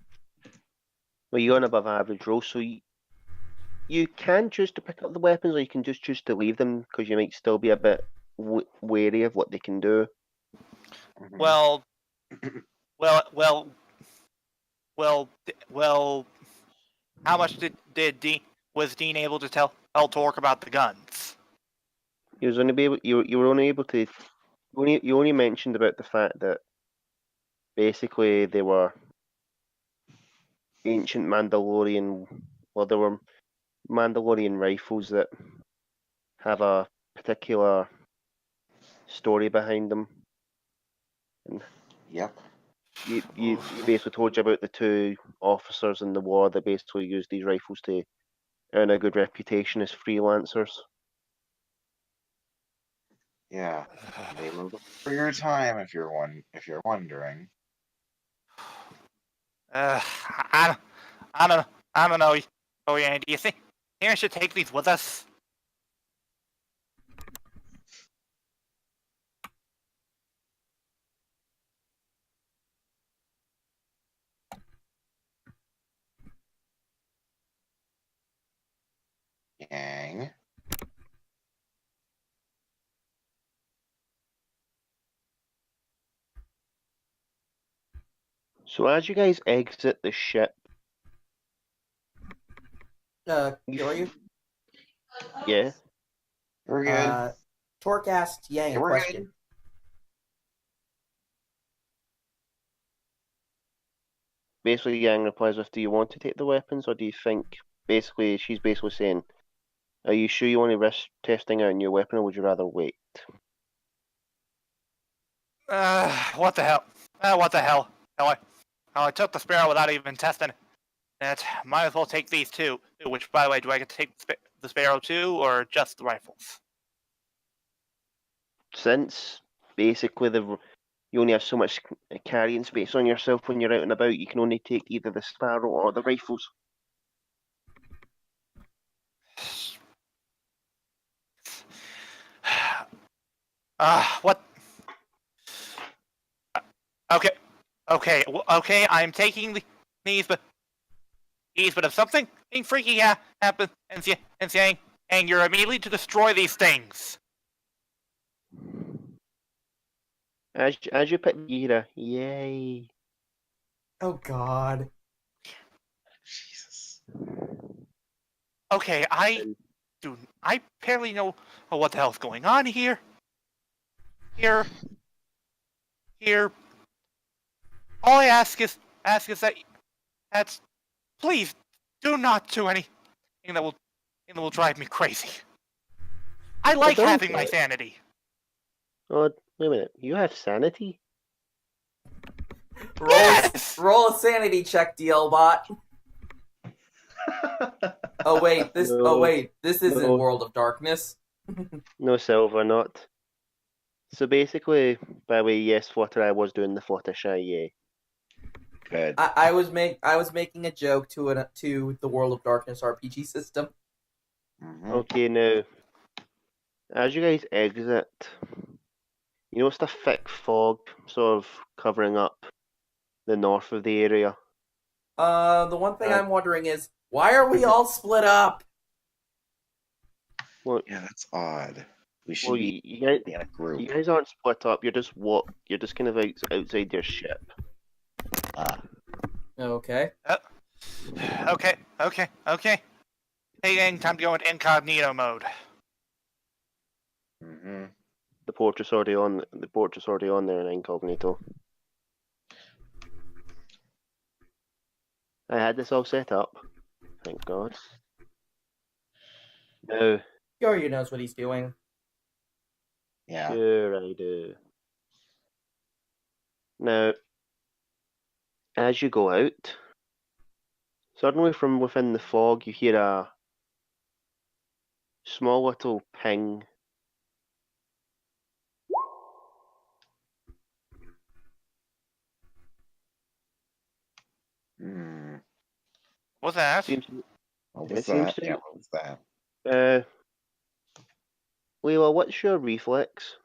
Well, you're on above average roll, so you can choose to pick up the weapons, or you can just choose to leave them because you might still be a bit wary of what they can do. Well. How much did Dean was Dean able to tell Torque about the guns? You were only able to You only mentioned about the fact that basically they were ancient Mandalorian. Well, there were Mandalorian rifles that have a particular story behind them. And Yep. you basically told you about the two officers in the war that basically used these rifles to earn a good reputation as freelancers. Yeah. They were for your time, if you're wondering. I I don't know. Oh yeah, do you think I should take these with us? Yang. So as you guys exit the ship, Kyoryu? yeah, We're good. Torque asked Yang Yeah, a we're question. basically Yang replies with, "Do you want to take the weapons, or do you think?" Basically, she's basically saying, "Are you sure you want to risk testing out a new weapon, or would you rather wait?" What the hell? What the hell? Hell, I took the Sparrow without even testing it. Might as well take these two. Which, by the way, do I get to take the Sparrow too, or just the rifles? Since basically you only have so much carrying space on yourself when you're out and about, you can only take either the Sparrow or the rifles. What? Okay, okay. I'm taking these, but if something freaky happens, and saying, and you're immediately to destroy these things. As you pick the Gira, yay! Oh God. Jesus. Okay, I barely know what the hell's going on here. Here. All I ask is that's please do not do anything that will drive me crazy. I like don't having my get it. sanity. Oh, wait a minute. You have sanity? Yes! Roll a sanity check, DLBot. Oh wait, this No, this isn't no. World of Darkness. No, Silver, not. So basically, by the way, yes, Flutter, I was doing the Fluttershy, yeah. Good. I was making a joke to the World of Darkness RPG system. Mhm. Okay, now, as you guys exit, you notice the thick fog sort of covering up the north of the area. The one thing I'm wondering is, why are we all split up? Well, Yeah, that's odd. We should well be you guys, in a group. you guys aren't split up. You're just kind of outside your ship. Okay. Okay. Hey, gang, time to go into incognito mode. Mm-hmm. The portrait's already on. The portrait's already on there in incognito. I had this all set up. Thank God. Now, Kyoryu knows what he's doing. Yeah. sure I do. Now, as you go out, suddenly from within the fog, you hear a small little ping. Hmm. What's that? Seems What It was seems that? to- Yeah, what was that? Leela, what's your reflex?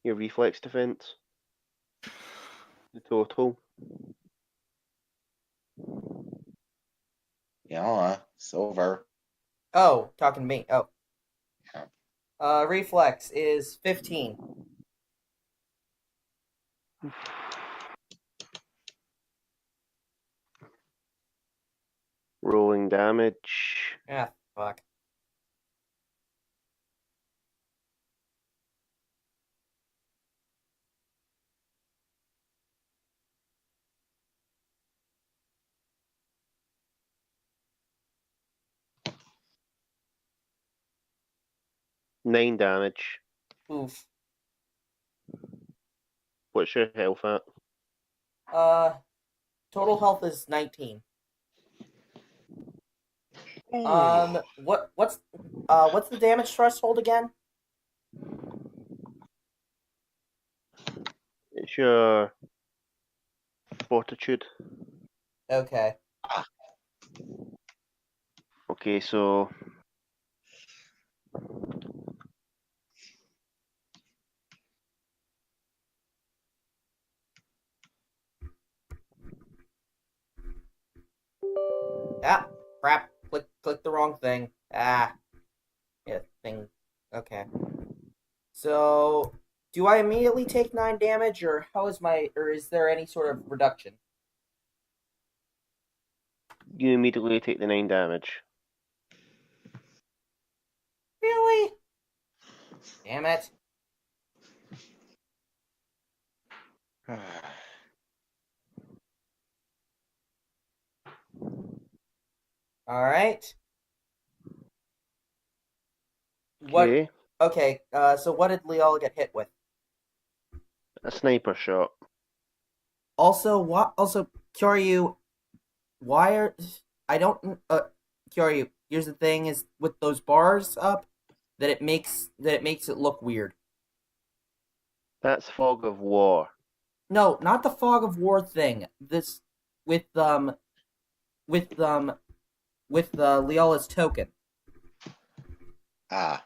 Your reflex defense? The total? Yeah, silver. Oh, talking to me. Oh. Yeah. Reflex is 15. Rolling damage. Ah, fuck. 9 damage. Oof. What's your health at? Total health is 19. Ooh. What's the damage threshold again? It's your fortitude. Okay. Okay, so Ah, crap. Click the wrong thing. Ah. Yeah, thing. Okay. So, do I immediately take 9 damage, or is there any sort of reduction? you immediately take the 9 damage. Really? Damn it. Alright. What? Okay, Okay, so what did Leal get hit with? a sniper shot. Also, Kyoryu, why are... I don't... Kyoryu, here's the thing, is with those bars up, that it makes it look weird. That's fog of war. No, not the fog of war thing. This with with Leola's token. Ah,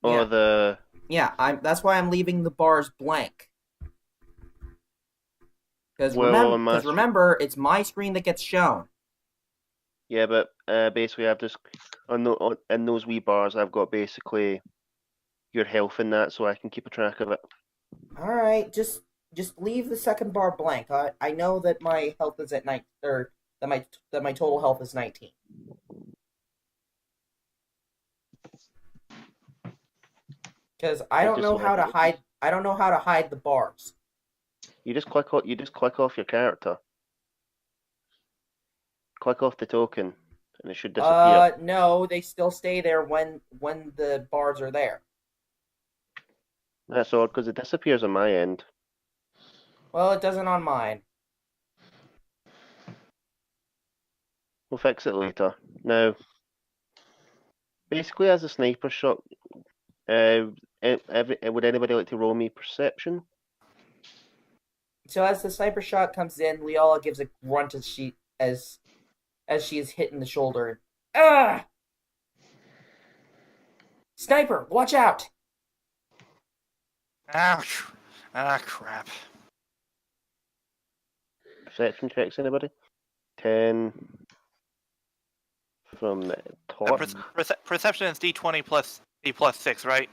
Or Yeah, the yeah. That's why I'm leaving the bars blank. Because well on my remember, it's my screen that gets shown. yeah, but basically I've just in those wee bars I've got basically your health in that, so I can keep a track of it. All right, just leave the second bar blank. I know that my health is at 9, or that my total health is 19. Because I don't know how to hide. I don't know how to hide the bars. You just click off your character. Click off the token, and it should disappear. No, they still stay there when the bars are there. That's odd because it disappears on my end. Well, it doesn't on mine. We'll fix it later. Now, basically, as a sniper shot, would anybody like to roll me perception? So as the sniper shot comes in, Leola gives a grunt as she is hit in the shoulder. Ah! Sniper, watch out! Ouch. Ah, crap. Perception checks, anybody? 10 from the top. Perception is D20 plus D plus 6, right?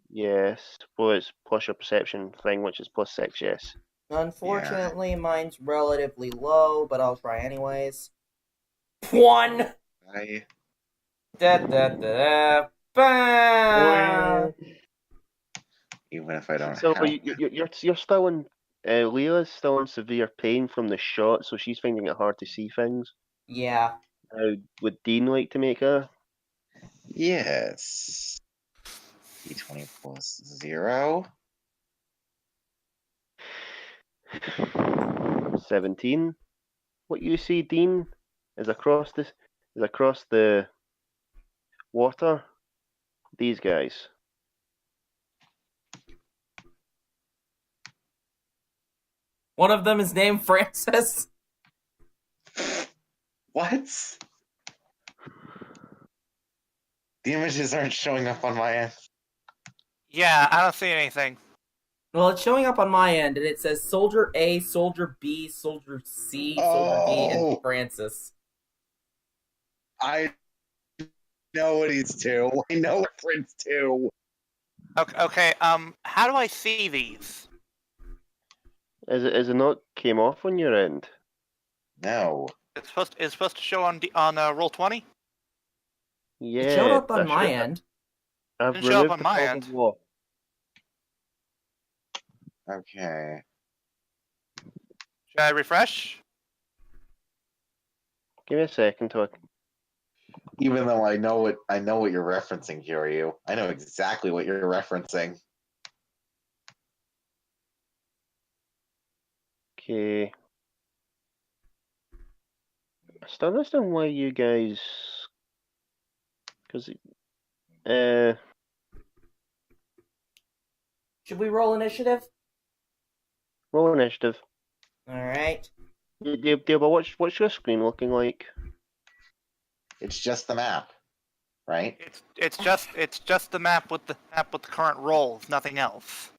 Yes. Well, it's plus your perception thing, which is plus 6, yes. Unfortunately, mine's relatively low, but I'll try anyways. 1! I Da da da da. even if I don't So have you're still in. Leela's still in severe pain from the shot, so she's finding it hard to see things. Yeah. Would Dean like to make a? yes. D20 plus 0. 17. What you see, Dean, is across the water. These guys. One of them is named Francis. What? The images aren't showing up on my end. Yeah, I don't see anything. Well, it's showing up on my end, and it says Soldier A, Soldier B, Soldier C, Soldier D, and Oh. Francis. I know what he's to. I know what Prince to. Okay, how do I see these? Is it not came off on your end? No. It's supposed to show on roll 20? Yeah. It showed up on that's my right. end. I've Didn't show up removed on the my fog end. of war. Okay. Should I refresh? Give me a second, Todd. Even though I know what you're referencing, Kyoryu. I know exactly what you're referencing. Okay. I still don't understand why you guys. Because. Should we roll initiative? Roll initiative. Alright. Yeah, but what's your screen looking like? It's just the map, right? It's just the map with the current rolls, nothing else.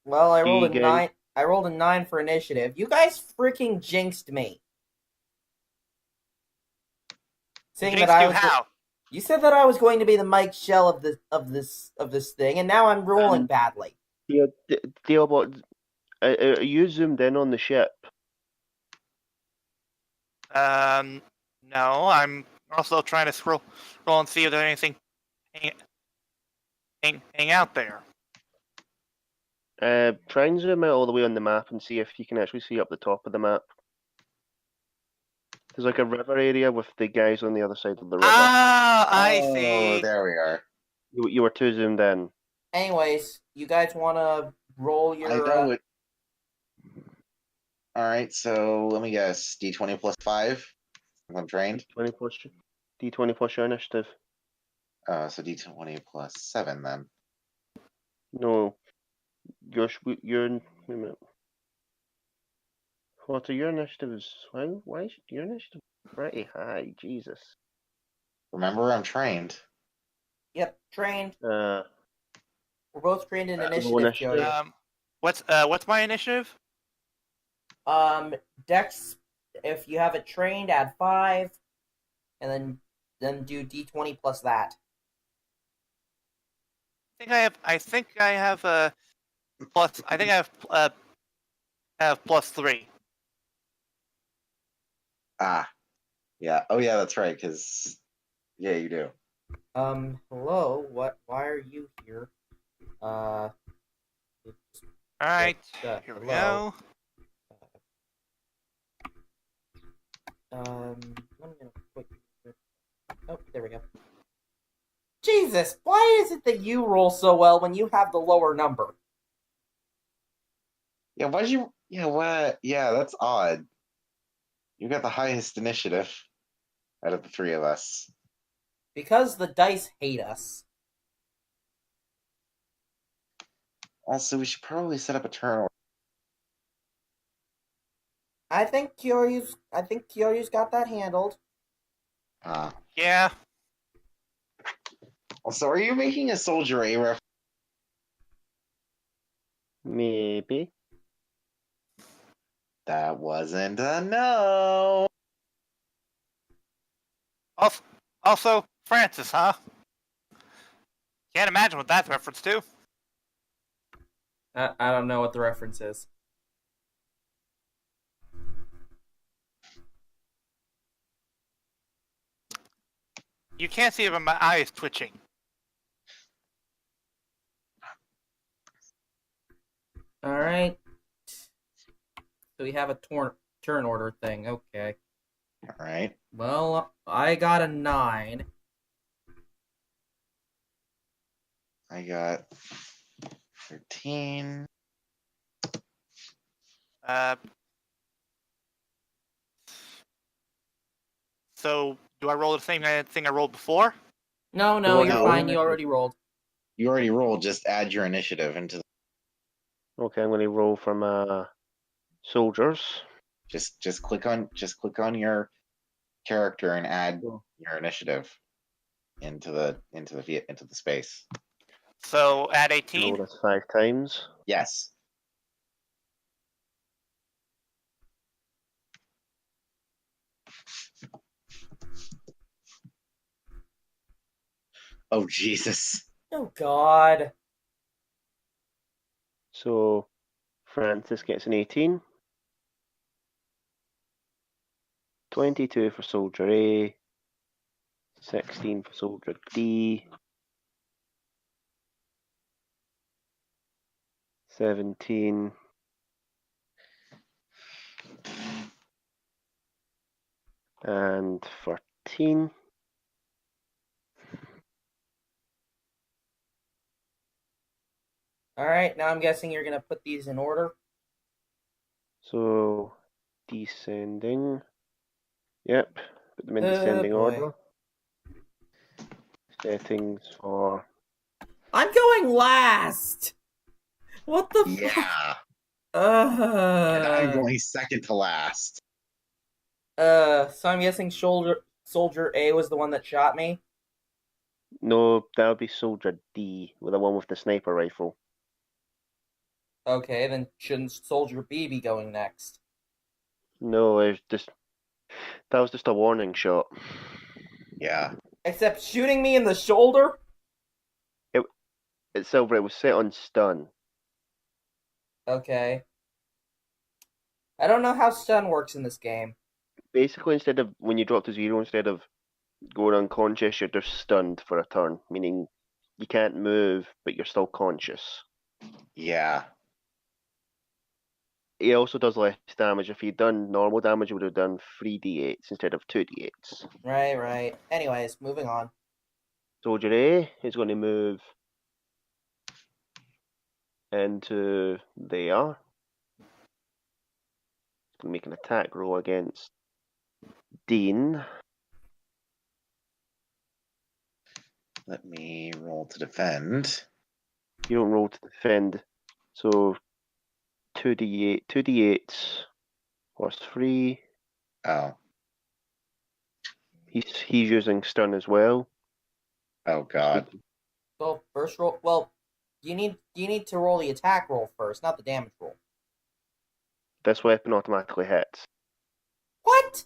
Well, I Do rolled you a guys- 9. I rolled a 9 for initiative. You guys freaking jinxed me. Saying that Jinxed I you was how? You said that I was going to be the Mike Shell of this thing, and now I'm rolling badly. Yeah, Dealbot, are you zoomed in on the ship? No, I'm also trying to scroll and see if there's anything hang out there. Try and zoom out all the way on the map and see if you can actually see up the top of the map. There's like a river area with the guys on the other side of the river. Ah, I Oh, see. there we are. You were too zoomed in. Anyways, you guys want to roll your? I know it. All right, so let me guess. D20 plus 5. I'm trained. D20 plus your initiative. So D20 plus 7 then. No, your wait a minute. What are your initiative is why is your initiative pretty high? Jesus. Remember, I'm trained. Yep, trained. Uh, We're both trained in roll initiative, initiative. Kyoya. What's my initiative? Dex. If you have it trained, add 5, and then do D20 plus that. I think I have plus. I think I have plus 3. Ah, yeah. Oh, yeah, that's right. Because yeah, you do. Hello. What? Why are you here? All right, here we hello. go. I'm gonna put. Oh, there we go. Jesus, why is it that you roll so well when you have the lower number? Yeah, why'd you? Yeah, what? Yeah, that's odd. You got the highest initiative out of the three of us. Because the dice hate us. Also, we should probably set up a turn order. I think Kyoryu's got that handled. Yeah. Also, are you making a Soldier A reference? Maybe. That wasn't a no. Also, Francis, huh? Can't imagine what that's reference to. I don't know what the reference is. You can't see it, but my eye is twitching. All right. So we have a turn order thing. Okay. All right. Well, I got a 9. I got 13. So do I roll the same thing I rolled before? No, Roll you're no. fine. You already rolled. You already rolled. Just add your initiative into. Okay, I'm going to roll from soldiers. Just click on your character and add Cool. your initiative into the space. So add Roll 18. this 5 times. Yes. Oh Jesus. Oh God. So Francis gets an 18. 22 for Soldier A. 16 for Soldier D. 17. And 14. All right, now I'm guessing you're gonna put these in order. So, descending. Yep, put them in Oh, descending boy. order. Settings for. I'm going last. What the fuck? Yeah. And I'm Uh, going second to last. so I'm guessing Soldier A was the one that shot me. No, that would be Soldier D, with the one with the sniper rifle. Okay, then shouldn't Soldier B be going next? No, it's just that was just a warning shot. Yeah. Except shooting me in the shoulder? It's Silver. It was set on stun. Okay. I don't know how stun works in this game. Basically, instead of when you drop to 0, instead of going unconscious, you're just stunned for a turn, meaning you can't move, but you're still conscious. Yeah. He also does less damage. If he'd done normal damage, he would have done 3d8s instead of 2d8s. Right. Anyways, moving on. Soldier A is going to move into there. He's going to make an attack roll against Dean. Let me roll to defend. You don't roll to defend, so 2d8s plus 3. Oh. He's using stun as well. Oh God. So first roll. Well, you need to roll the attack roll first, not the damage roll. This weapon automatically hits. What?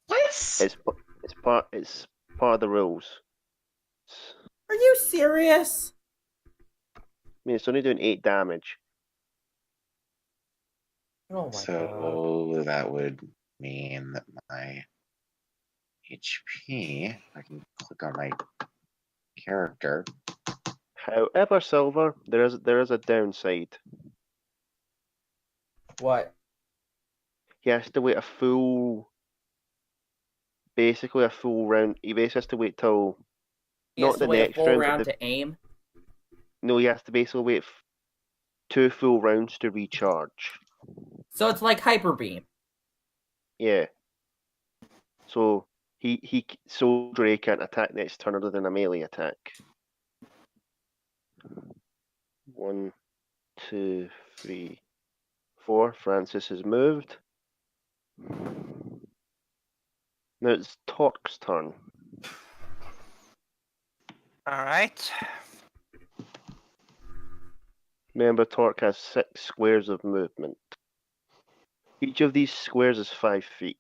What? It's part of the rules. Are you serious? I mean, it's only doing 8 damage. Oh my god. So that would mean that my HP, I can click on my character. However, Silver, there is a downside. What? He has to wait basically a full round. He basically has to wait till He has not to the wait a next full round, round but to aim. no, he has to basically wait 2 full rounds to recharge. So it's like hyper beam. Yeah. So Soldier A can't attack next turn other than a melee attack. 1, 2, 3, 4. Francis has moved. Now it's Torque's turn. Alright. Remember, Torque has 6 squares of movement. Each of these squares is 5 feet.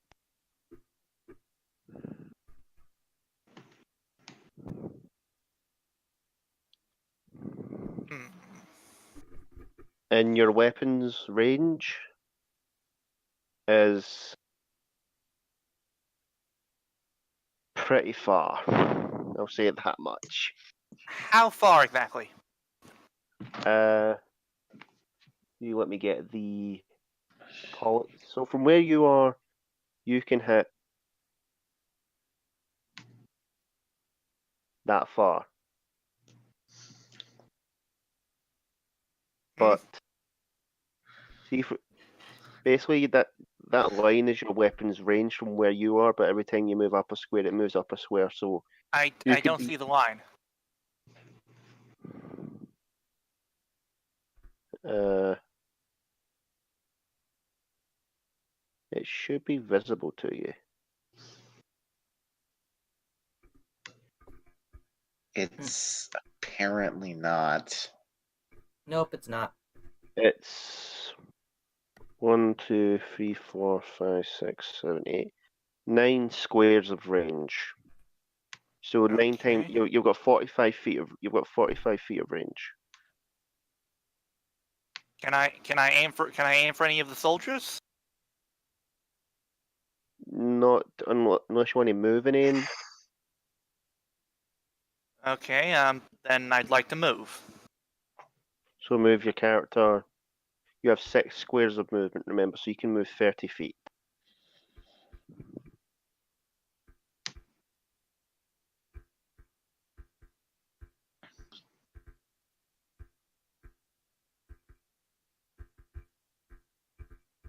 Hmm. And your weapon's range is pretty far. I'll say it that much. How far exactly? You let me get the so from where you are, you can hit that far. But see, basically that line is your weapon's range from where you are, but every time you move up a square, it moves up a square. So I could don't be- see the line. it should be visible to you. It's apparently not. Nope, it's not. It's 1, 2, 3, 4, 5, 6, 7, 8, 9 squares of range. So 9 times Okay. you've got 45 feet of range. Can I aim for any of the soldiers? Not unless you want to move and aim. Okay, then I'd like to move. So move your character. You have 6 squares of movement, remember, so you can move 30 feet.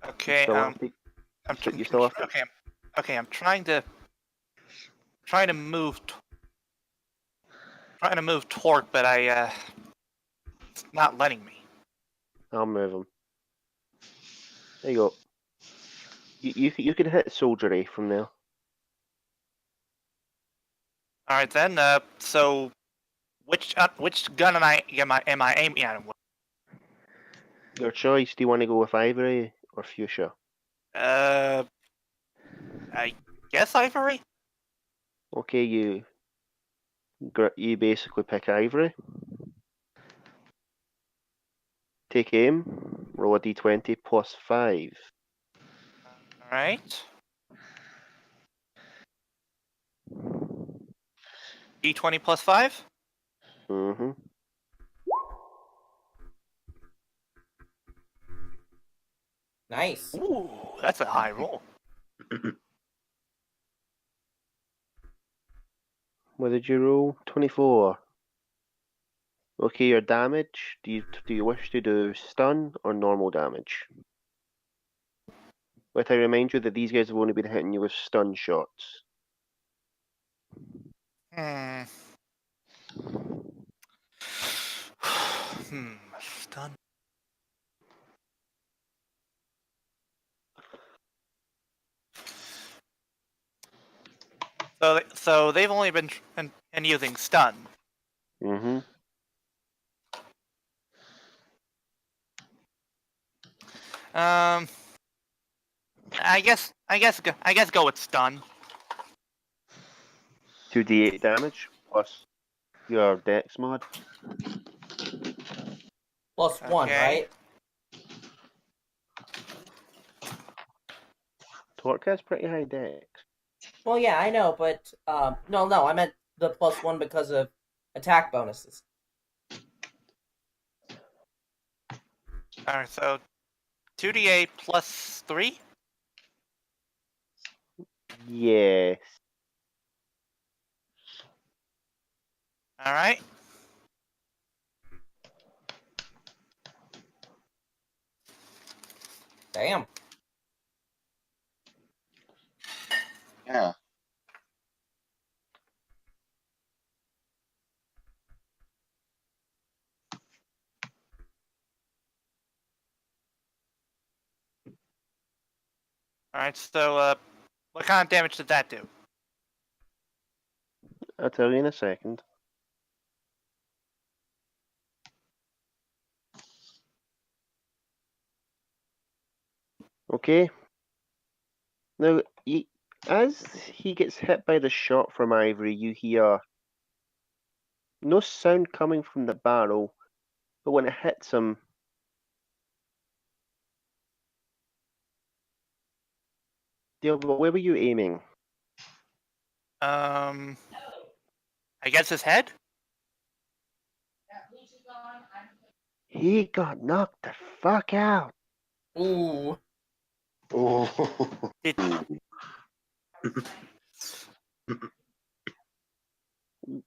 Okay, Still have to- I'm you still have to- okay. I'm trying to move, torque, but it's not letting me. I'll move him. There you go. You can hit soldiery from there. All right then. So which gun am I aiming at him with? Your choice. Do you want to go with ivory or fuchsia? I guess ivory. Okay, you basically pick ivory. Take aim. Roll a d20 plus 5. All right. D20 plus 5. Mm-hmm. Nice. Ooh, that's a high roll. What did you roll? 24. Okay, your damage. Do you wish to do stun or normal damage? But I remind you that these guys have only been hitting you with stun shots. Hmm. Stun. So they've only been using stun. Mm-hmm. I guess go with stun. 2d8 damage plus your dex mod. +1, Okay. right? Torque has pretty high dex. Well, yeah, I know, but no, I meant the +1 because of attack bonuses. All right, so 2d8 plus 3. Yes. All right. Damn. Yeah. All right. So what kind of damage did that do? I'll tell you in a second. Okay. Now, as he gets hit by the shot from Ivory, you hear no sound coming from the barrel, but when it hits him, where were you aiming? I guess his head. He got knocked the fuck out. Ooh. Oh. Did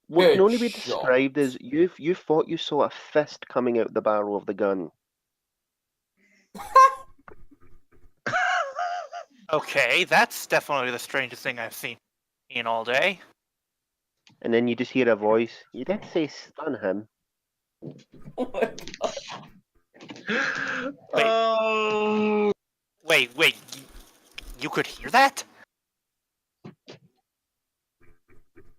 What can only be Headshot. described as you thought you saw a fist coming out the barrel of the gun. okay? That's definitely the strangest thing I've seen in all day. And then you just hear a voice. You did say stun him. Oh my god. Wait. Oh, Wait. You could hear that?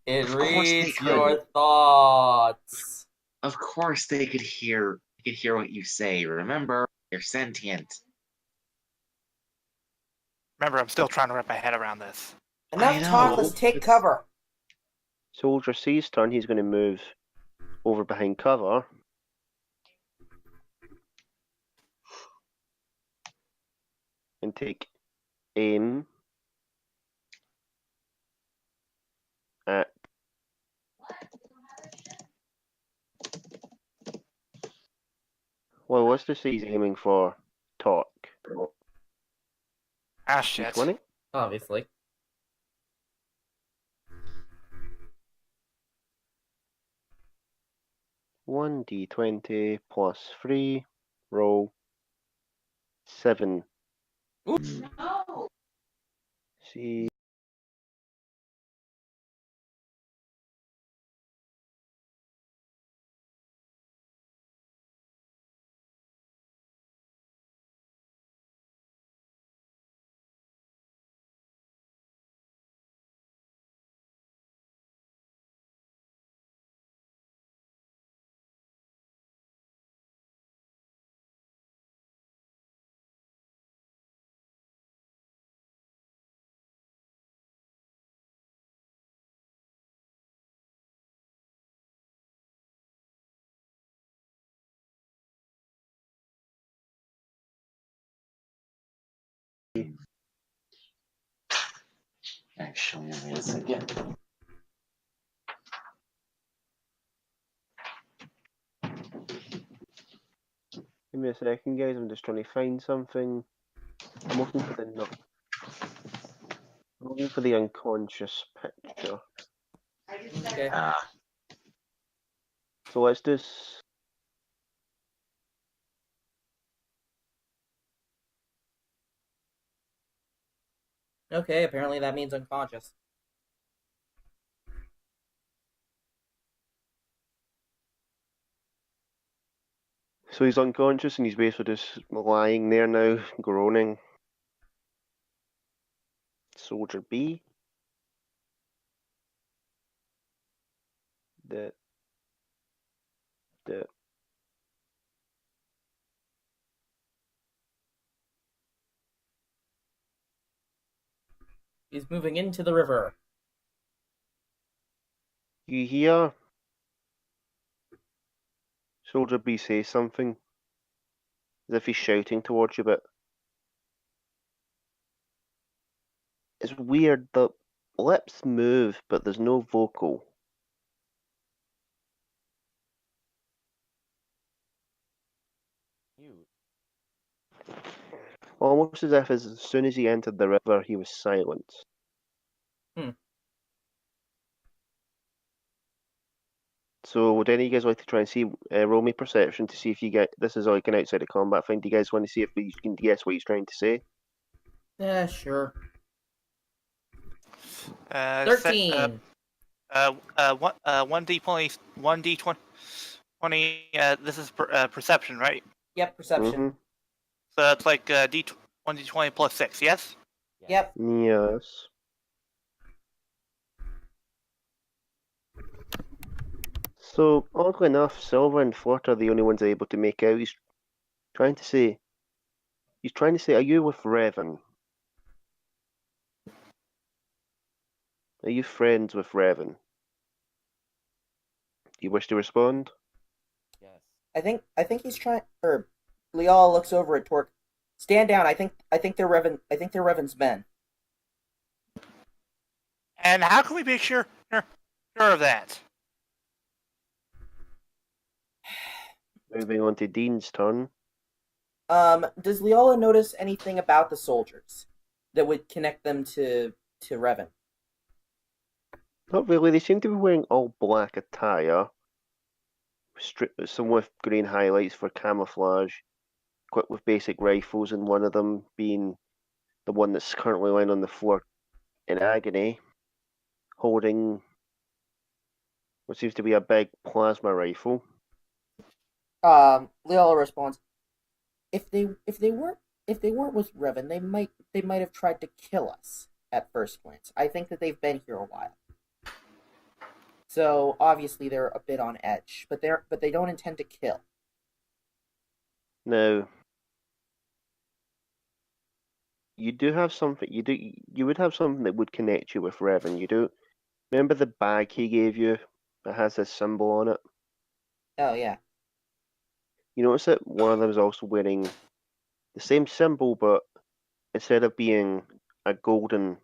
It Of course they reads could. your thoughts. of course they could hear. They could hear what you say. Remember, they're sentient. Remember, I'm still trying to wrap my head around this. Enough know, talk, let's take it's- cover. Soldier sees turn, he's going to move over behind cover. And take aim at well, what's to say he's aiming for talk. Ah, shit. D20? Obviously. One D20 plus 3. Roll 7. See. Actually, wait a second. Give me a second, guys. I'm just trying to find something. I'm looking for I'm looking for the unconscious picture. Okay. So let's just. Okay, apparently that means unconscious. So he's unconscious and he's basically just lying there now, groaning. Soldier B. The. He's moving into the river. You hear Soldier B say something, as if he's shouting towards you, but it's weird. The lips move, but there's no vocal. Almost as if as soon as he entered the river, he was silent. So would any of you guys like to try and see roll me perception to see if you get this is like an outside of combat thing? Do you guys want to see if you can guess what he's trying to say? Yeah, sure. Uh, 13. One D20. 20. This is perception, right? Yep, perception. So that's like one D20 plus 6. Yes. Yep. Yes. So oddly enough, Silver and Flirt are the only ones able to make out. Trying to say. He's trying to say, "Are you with Revan? Are you friends with Revan?" Do you wish to respond? Yes. I think he's trying. Or Lial looks over at Torque. Stand down. I think they're Revan's men. And how can we be sure of that? Moving on to Dean's turn. Does Leola notice anything about the soldiers that would connect them to Revan? Not really. They seem to be wearing all black attire. Some with green highlights for camouflage. Equipped with basic rifles, and one of them being the one that's currently lying on the floor in agony, holding what seems to be a big plasma rifle. Leola responds, if they weren't with Revan, they might have tried to kill us at first glance. I think that they've been here a while. So obviously they're a bit on edge, but they don't intend to kill. Now, you do have something. You would have something that would connect you with Revan. You do. Remember the bag he gave you that has this symbol on it? Oh yeah. You notice that one of them is also wearing the same symbol, but instead of being a golden,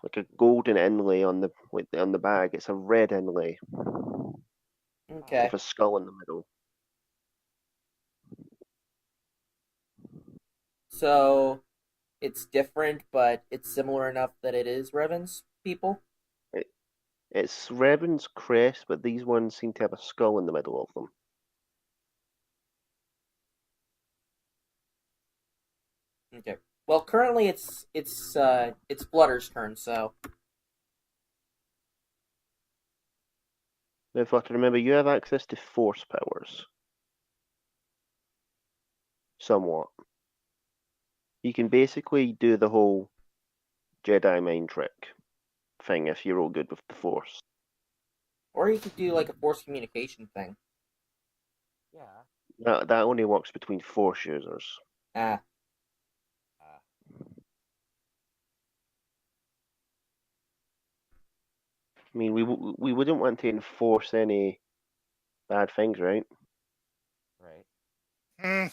like a golden inlay on the bag, it's a red inlay Okay. with a skull in the middle. So it's different, but it's similar enough that it is Revan's people. It's Revan's crest, but these ones seem to have a skull in the middle of them. Okay. Well, currently it's Flutter's turn, so Now, Flutter, remember, you have access to force powers. Somewhat. You can basically do the whole Jedi mind trick thing if you're all good with the force. or you could do like a force communication thing. Yeah. That only works between force users. Ah, I mean, we wouldn't want to enforce any bad things, right? Right. Hmm.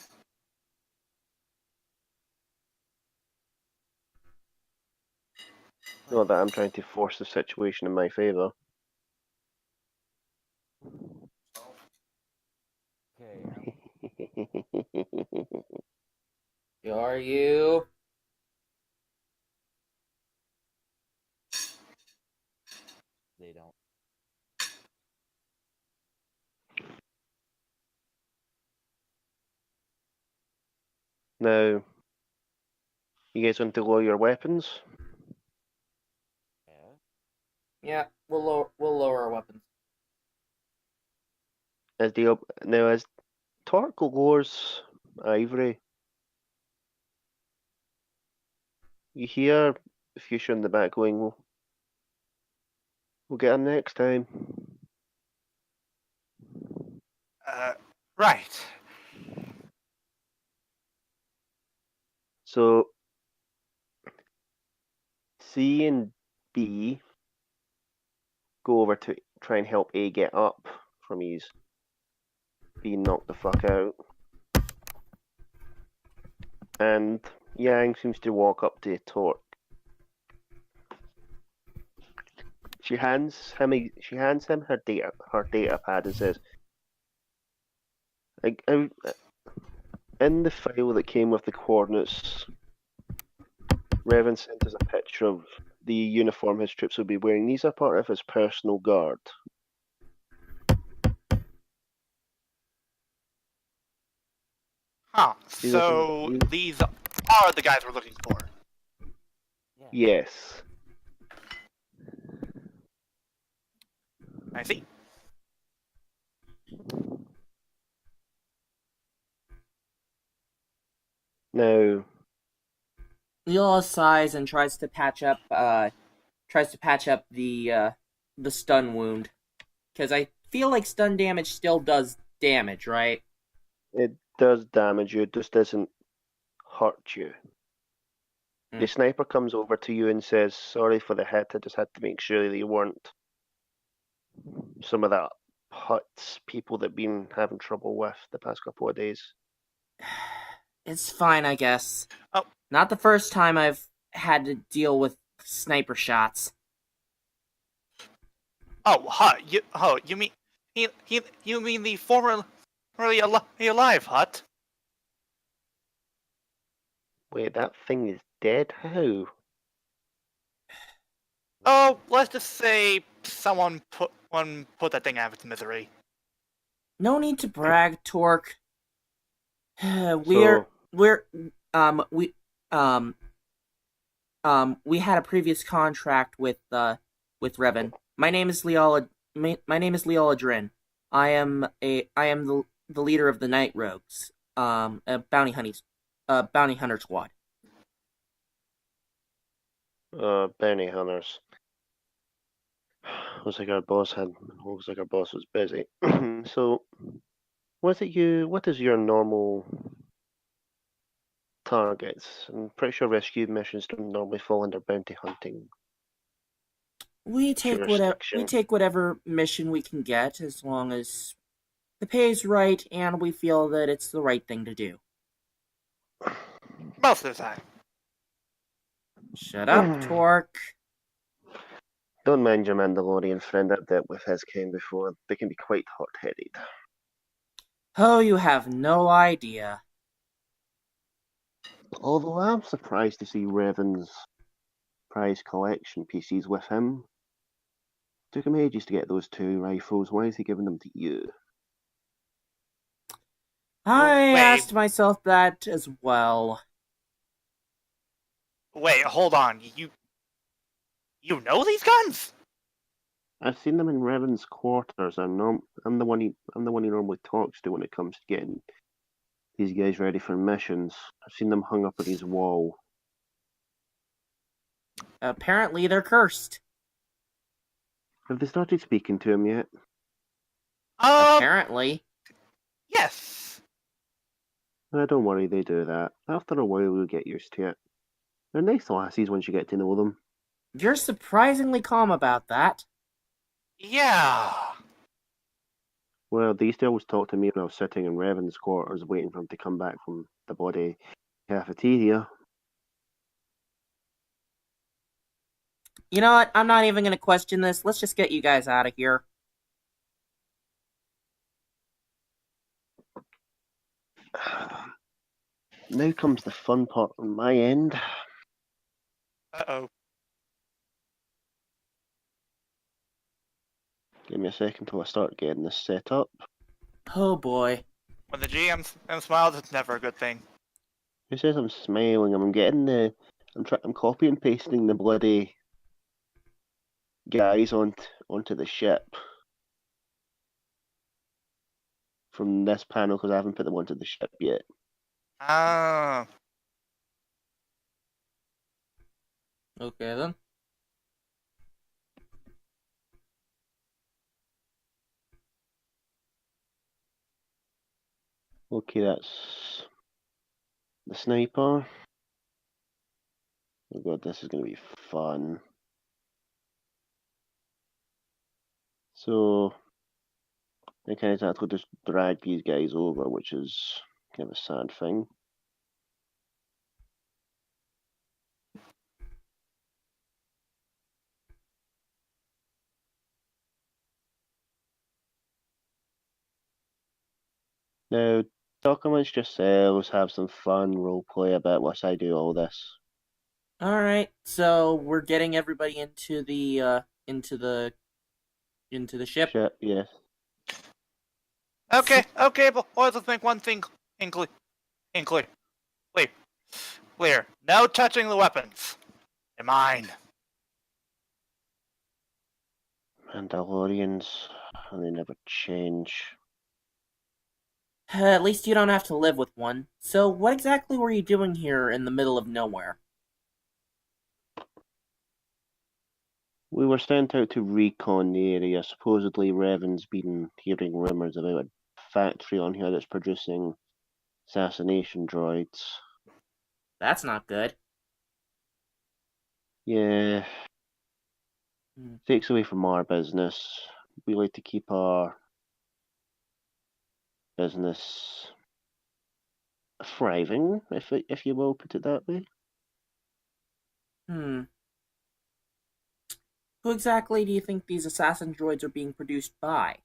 Not that I'm trying to force the situation in my favor. Okay. are you? They don't. Now, you guys want to lower your weapons? Yeah. Yeah, we'll lower our weapons. As Torque lowers Ivory, you hear Fuchsia in the back going, we'll get him next time. Right. So, C and B go over to try and help A get up from his being knocked the fuck out. And Yang seems to walk up to Torque. She hands him her data pad and says, in the file that came with the coordinates, Revan sent us a picture of the uniform his troops will be wearing. These are part of his personal guard. Huh. These are So some- these are the guys we're looking for. Yes. I see. Now, Leola sighs and tries to patch up the stun wound, because I feel like stun damage still does damage, right? it does damage you, it just doesn't hurt you. The sniper comes over to you and says, sorry for the hit, I just had to make sure that you weren't some of that Huts people that been having trouble with the past couple of days. It's fine, I guess. Oh. Not the first time I've had to deal with sniper shots. Oh, you mean you mean the formerly alive Hut? Wait, that thing is dead? How? Oh, let's just say someone put that thing out of its misery. No need to brag, Torque. So, We had a previous contract with Revan. My name is Leola Drin. I am the leader of the Night Rogues, a bounty hunter squad. bounty hunters. Looks like our boss was busy. So, what is your normal targets? I'm pretty sure rescue missions don't normally fall under bounty hunting. We take whatever mission we can get, as long as the pay is right and we feel that it's the right thing to do. Most of the time. Shut up, Torque. Don't mind your Mandalorian friend. I've dealt with his kind before. They can be quite hot-headed. Oh, you have no idea. Although I'm surprised to see Revan's prize collection PCs with him. Took him ages to get those 2 rifles. Why is he giving them to you? I Wait. asked myself that as well. Wait, hold on. You know these guns? I've seen them in Revan's quarters. I'm the one he normally talks to when it comes to getting these guys ready for missions. I've seen them hung up on his wall. Apparently, they're cursed. Have they started speaking to him yet? Apparently. Yes. Don't worry, they do that. After a while, we'll get used to it. They're nice lassies once you get to know them. You're surprisingly calm about that. Yeah. Well, they used to always talk to me when I was sitting in Revan's quarters waiting for him to come back from the body cafeteria. You know what? I'm not even going to question this. Let's just get you guys out of here. Now comes the fun part on my end. Uh-oh. Give me a second till I start getting this set up. Oh boy. When the GM smiles, it's never a good thing. Who says I'm smiling? I'm copy and pasting the bloody guys onto the ship from this panel because I haven't put them onto the ship yet. Ah. Okay then. Okay, that's the sniper. Oh god, this is going to be fun. So, I kind of have to just drag these guys over, which is kind of a sad thing. Now, talk amongst yourselves, have some fun, roleplay a bit whilst I do all this. Alright, so we're getting everybody into the ship. Ship, yes. Okay, but let's make one thing clear. Clear. No touching the weapons. They're mine. Mandalorians, and they never change. At least you don't have to live with one. So what exactly were you doing here in the middle of nowhere? We were sent out to recon the area. Supposedly, Revan's been hearing rumours about a factory on here that's producing assassination droids. That's not good. Yeah, Hmm. takes away from our business. We like to keep our business thriving, if you will put it that way. Hmm. Who exactly do you think these assassin droids are being produced by?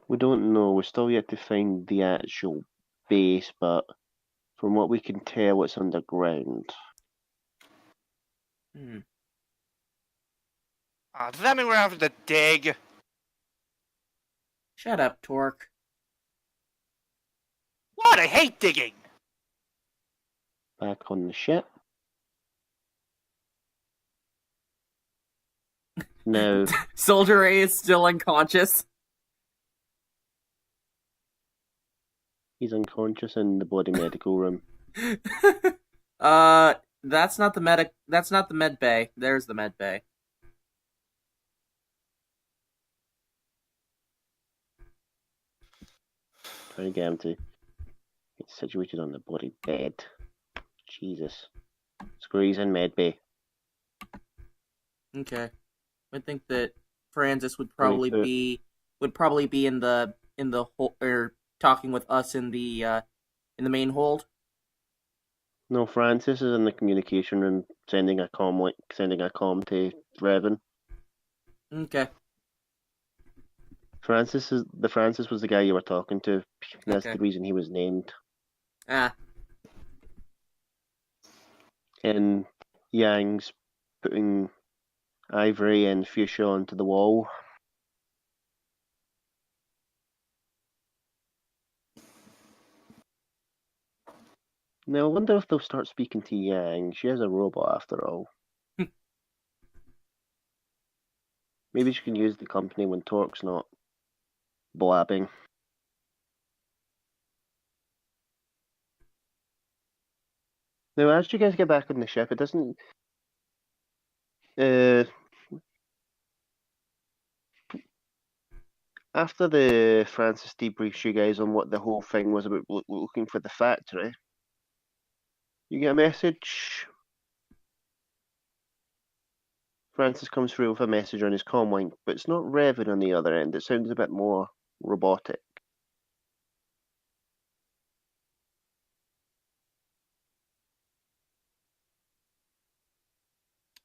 We don't know. We're still yet to find the actual base, but from what we can tell, it's underground. Hmm. Does that mean we're having to dig? Shut up, Torque. What? I hate digging. Back on the ship. Now, Soldier A is still unconscious. he's unconscious in the bloody medical room. That's not the medic. That's not the med bay. There's the med bay. Trying to get him to get situated on the bloody bed. Jesus. Squeeze in med bay. Okay, I think that Francis would probably be in the hole or talking with us in the main hold. No, Francis is in the communication room sending a comm to Revan. Okay. Francis was the guy you were talking to. That's Okay. the reason he was named. Ah. And Yang's putting Ivory and Fuchsia onto the wall. Now, I wonder if they'll start speaking to Yang. She is a robot, after all. Maybe she can use the company when Torque's not blabbing. Now, as you guys get back on the ship, it doesn't... after the Francis debriefs you guys on what the whole thing was about looking for the factory, you get a message. Francis comes through with a message on his comm link, but it's not Revan on the other end. It sounds a bit more robotic.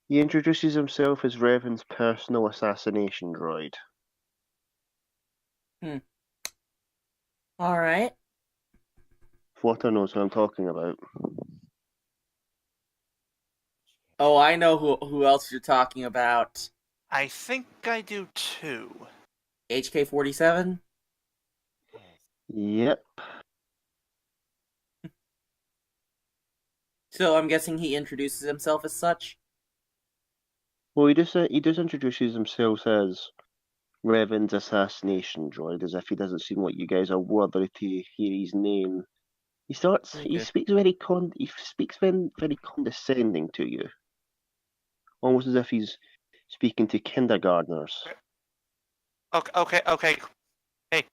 He introduces himself as Revan's personal assassination droid. Alright. Flutter knows who I'm talking about. Oh, I know who else you're talking about. I think I do too. HK-47? Yep. So I'm guessing he introduces himself as such? Well, he does introduces himself as Revan's assassination droid, as if he doesn't seem like you guys are worthy to hear his name. He Okay. speaks very condescending to you. Almost as if he's speaking to kindergartners. Okay. Hey,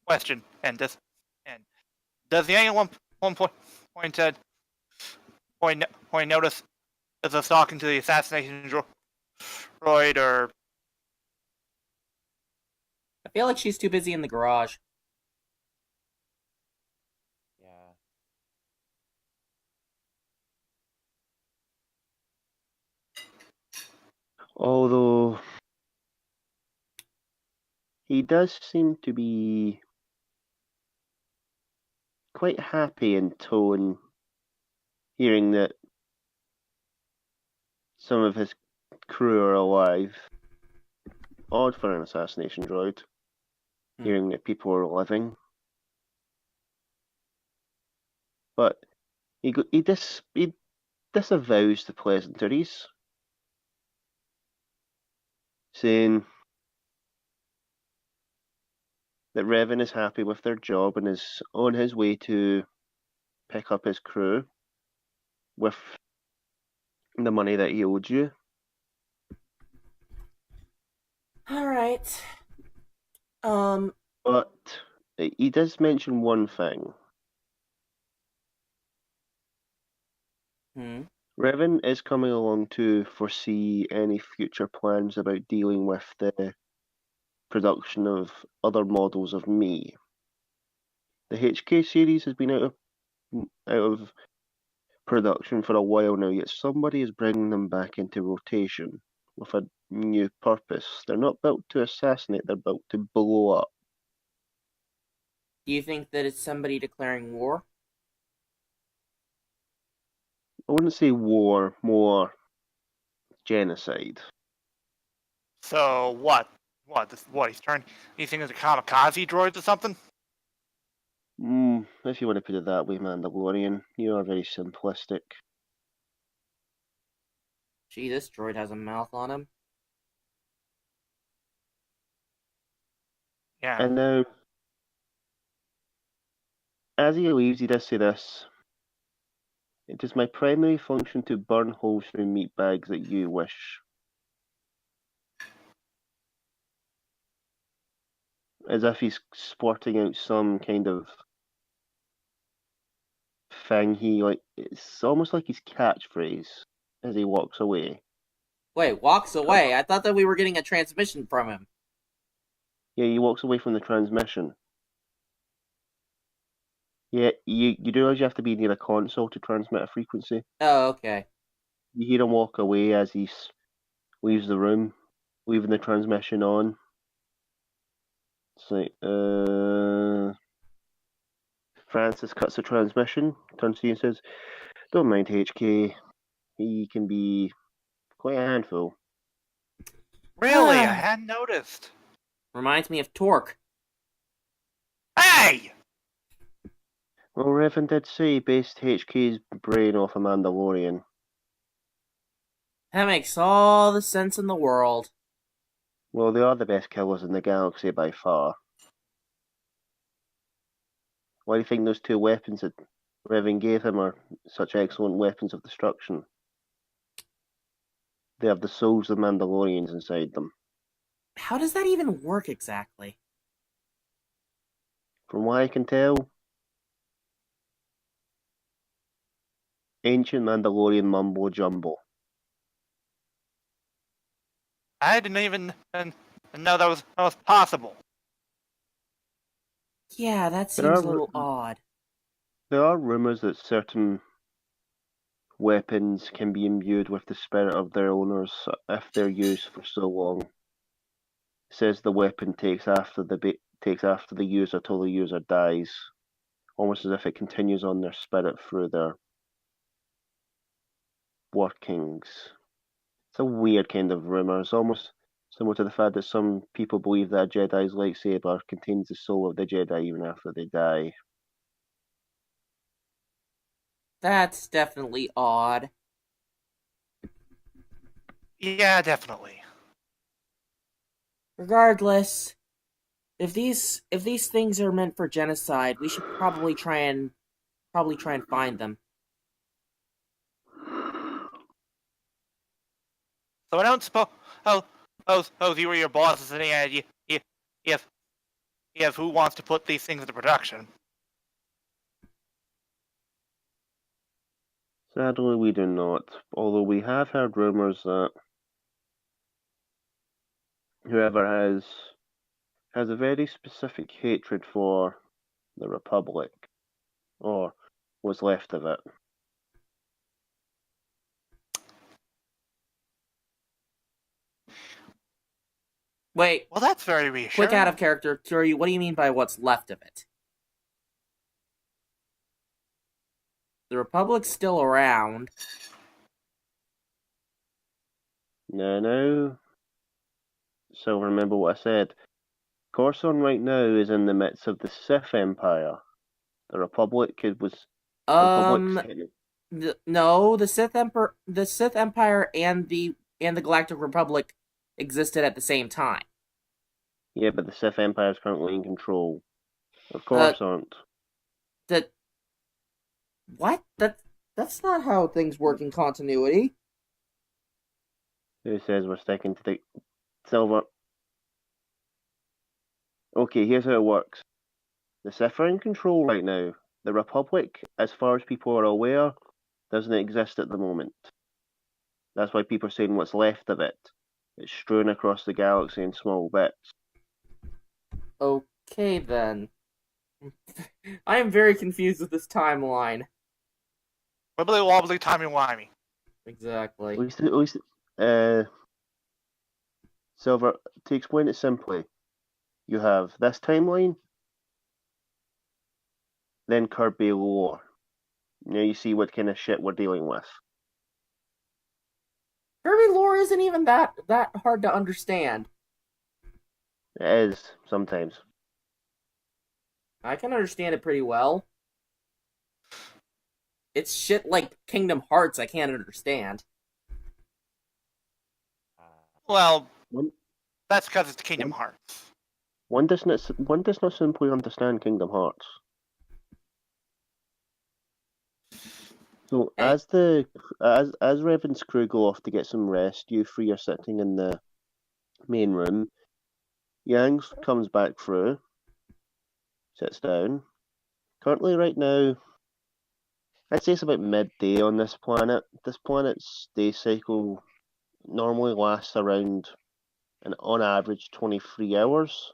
question. And does the anyone point notice is us talking to the assassination droid or I feel like she's too busy in the garage. Yeah. Although he does seem to be quite happy in tone, hearing that some of his crew are alive. Odd for an assassination droid, hearing that people are living. But he disavows the pleasantries, saying that Revan is happy with their job and is on his way to pick up his crew with the money that he owed you. Alright. But he does mention one thing. Revan is coming along to foresee any future plans about dealing with the production of other models of me. The HK series has been out of production for a while now, yet somebody is bringing them back into rotation with a new purpose. They're not built to assassinate, they're built to blow up. Do you think that it's somebody declaring war? I wouldn't say war, more genocide. so what? What he's turned anything into kamikaze droids or something? If you want to put it that way, Mandalorian, you are very simplistic. Gee, this droid has a mouth on him. Yeah. And now, as he leaves, he does say this. It is my primary function to burn holes through meat bags that you wish. As if he's splurting out some kind of thing it's almost like his catchphrase as he walks away. Wait, walks away? I thought that we were getting a transmission from him. Yeah, he walks away from the transmission. Yeah, you do realize you have to be near a console to transmit a frequency. Oh, okay. You hear him walk away as he leaves the room, leaving the transmission on. It's like, Francis cuts the transmission, turns to you and says, "Don't mind HK. He can be quite a handful." Really? I hadn't noticed. Reminds me of Torque. Hey! Well, Revan did say he based HK's brain off a Mandalorian. That makes all the sense in the world. Well, they are the best killers in the galaxy by far. Why do you think those two weapons that Revan gave him are such excellent weapons of destruction? They have the souls of Mandalorians inside them. How does that even work exactly? From what I can tell, ancient Mandalorian mumbo jumbo. I didn't even know that was possible. Yeah, that There seems are a little odd. There are rumors that certain weapons can be imbued with the spirit of their owners if they're used for so long. It says the weapon takes after the user till the user dies, almost as if it continues on their spirit through their workings. It's a weird kind of rumor. It's almost similar to the fact that some people believe that a Jedi's lightsaber contains the soul of the Jedi even after they die. That's definitely odd. Yeah, definitely. Regardless, if these things are meant for genocide, we should probably try and find them. So I don't suppose. Oh, you were your bosses, and you have who wants to put these things into production. Sadly, we do not, although we have heard rumors that whoever has a very specific hatred for the Republic, or what's left of it. Wait, Well, that's very reassuring. quick out of character, Kiryu, what do you mean by what's left of it? The Republic's still around. No. So remember what I said. Coruscant right now is in the midst of the Sith Empire. The Republic No, the Sith Empire and the Galactic Republic existed at the same time. Yeah, but the Sith Empire is currently in control of Coruscant. What? That's not how things work in continuity. Who says we're sticking to the silver? Okay, here's how it works. The Sith are in control right now. The Republic, as far as people are aware, doesn't exist at the moment. That's why people are saying what's left of it. It's strewn across the galaxy in small bits. Okay, then. I am very confused with this timeline. Wibbly wobbly, timey wimey. Exactly. At least, Silver, to explain it simply, you have this timeline, then Kirby lore. Now you see what kind of shit we're dealing with. Kirby lore isn't even that hard to understand. It is, sometimes. I can understand it pretty well. It's shit like Kingdom Hearts I can't understand. Well, One, that's because it's Kingdom Hearts. one does not simply understand Kingdom Hearts. So as Revan's crew go off to get some rest, you three are sitting in the main room. Yang comes back through, sits down. Currently, right now, I'd say it's about midday on this planet. This planet's day cycle normally lasts around, and on average, 23 hours.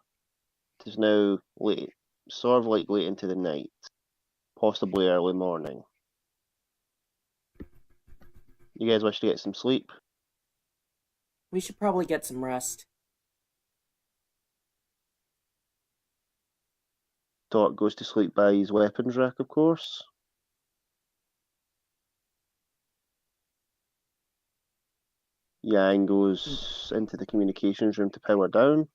It is now late, sort of like late into the night, possibly early morning. You guys wish to get some sleep? We should probably get some rest. Doc goes to sleep by his weapons rack, of course. Yang goes into the communications room to power down.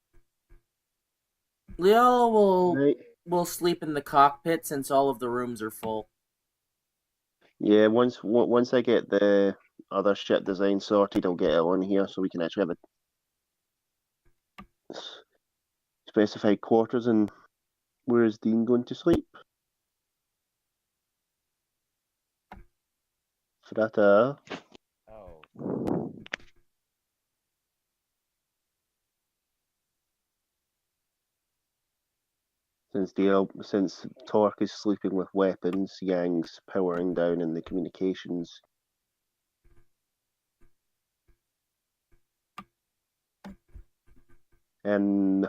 Liel will Right. we'll sleep in the cockpit since all of the rooms are full. Yeah, once I get the other ship design sorted, I'll get it on here so we can actually have a specified quarters. And where is Dean going to sleep? Frata. Oh. Since Torque is sleeping with weapons, Yang's powering down in the communications. And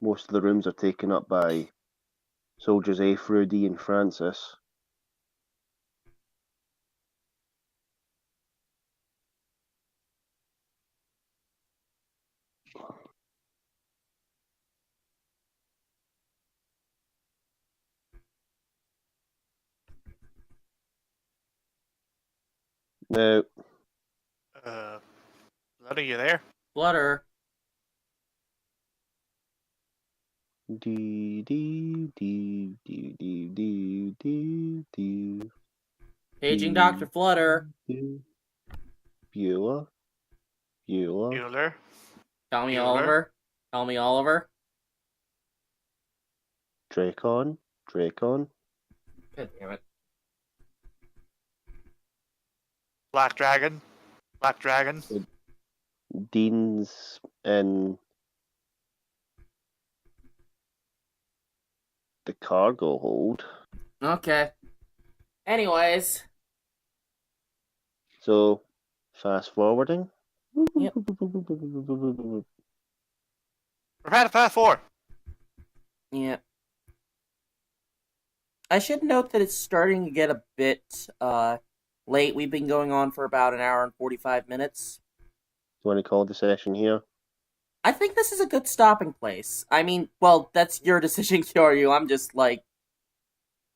most of the rooms are taken up by soldiers A through D and Francis. Now, Are you there? Flutter. do do do do do do do do Paging Dr. Flutter. do. Bueller. Bueller. Call me Bueller. Oliver. Call me Oliver. Dracon. God damn it. Black Dragon. Black Dragon. Dean's in the cargo hold. Okay. Anyways. So, fast forwarding. Yep. Prepare to pass 4. Yeah. I should note that it's starting to get a bit late. We've been going on for about an hour and 45 minutes. You want to call the session here? I think this is a good stopping place. I mean, well, that's your decision, Kyoryu. I'm just like...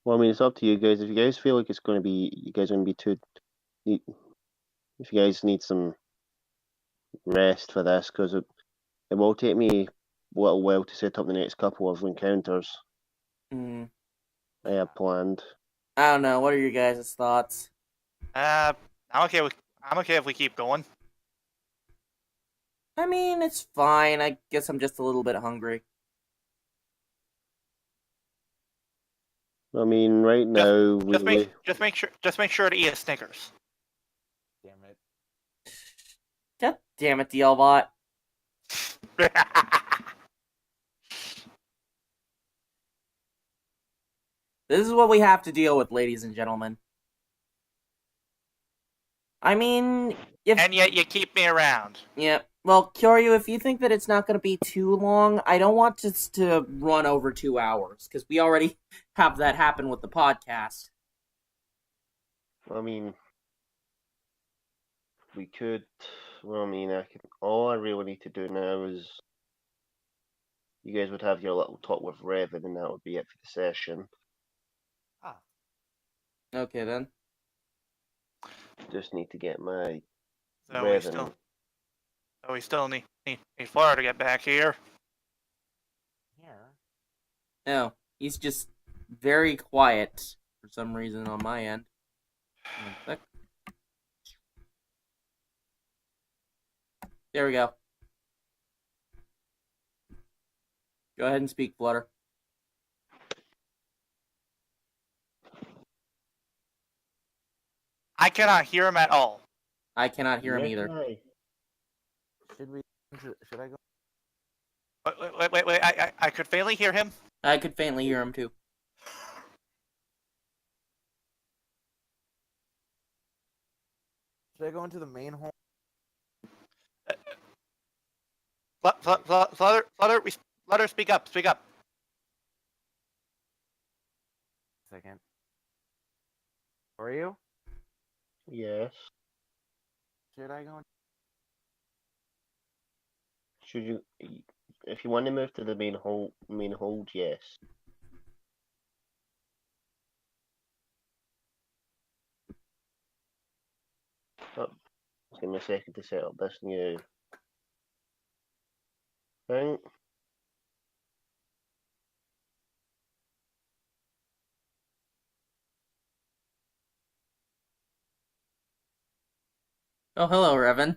Well, I mean, it's up to you guys. If you guys feel like it's going to be, you guys are going to be too... If you guys need some rest for this, because it will take me a little while to set up the next couple of encounters I have planned. I don't know. What are your guys' thoughts? I'm okay if we keep going. I mean, it's fine. I guess I'm just a little bit hungry. I mean, right now Just make sure to eat a Snickers. Damn it. God damn it, DLBot. This is what we have to deal with, ladies and gentlemen. I mean, if... And yet you keep me around. Yeah. Well, Kyoryu, if you think that it's not going to be too long, I don't want this to run over 2 hours, because we already have that happen with the podcast. I mean, we could... Well, I mean, all I really need to do now is... You guys would have your little talk with Revan, and that would be it for the session. Okay, then. Just need to get my So Revan. we still need Flora to get back here. Here. No, he's just very quiet for some reason on my end. One sec. There we go. Go ahead and speak, Flutter. I cannot hear him at all. I cannot hear him either. Should I go? Wait. I could faintly hear him. I could faintly hear him too. Should I go into the main hall? Flutter, speak up. Second. Are you? Yes. Should I go? Should you... If you want to move to the main hold, yes. Oh, just give me a second to set up this new thing. Oh, hello, Revan.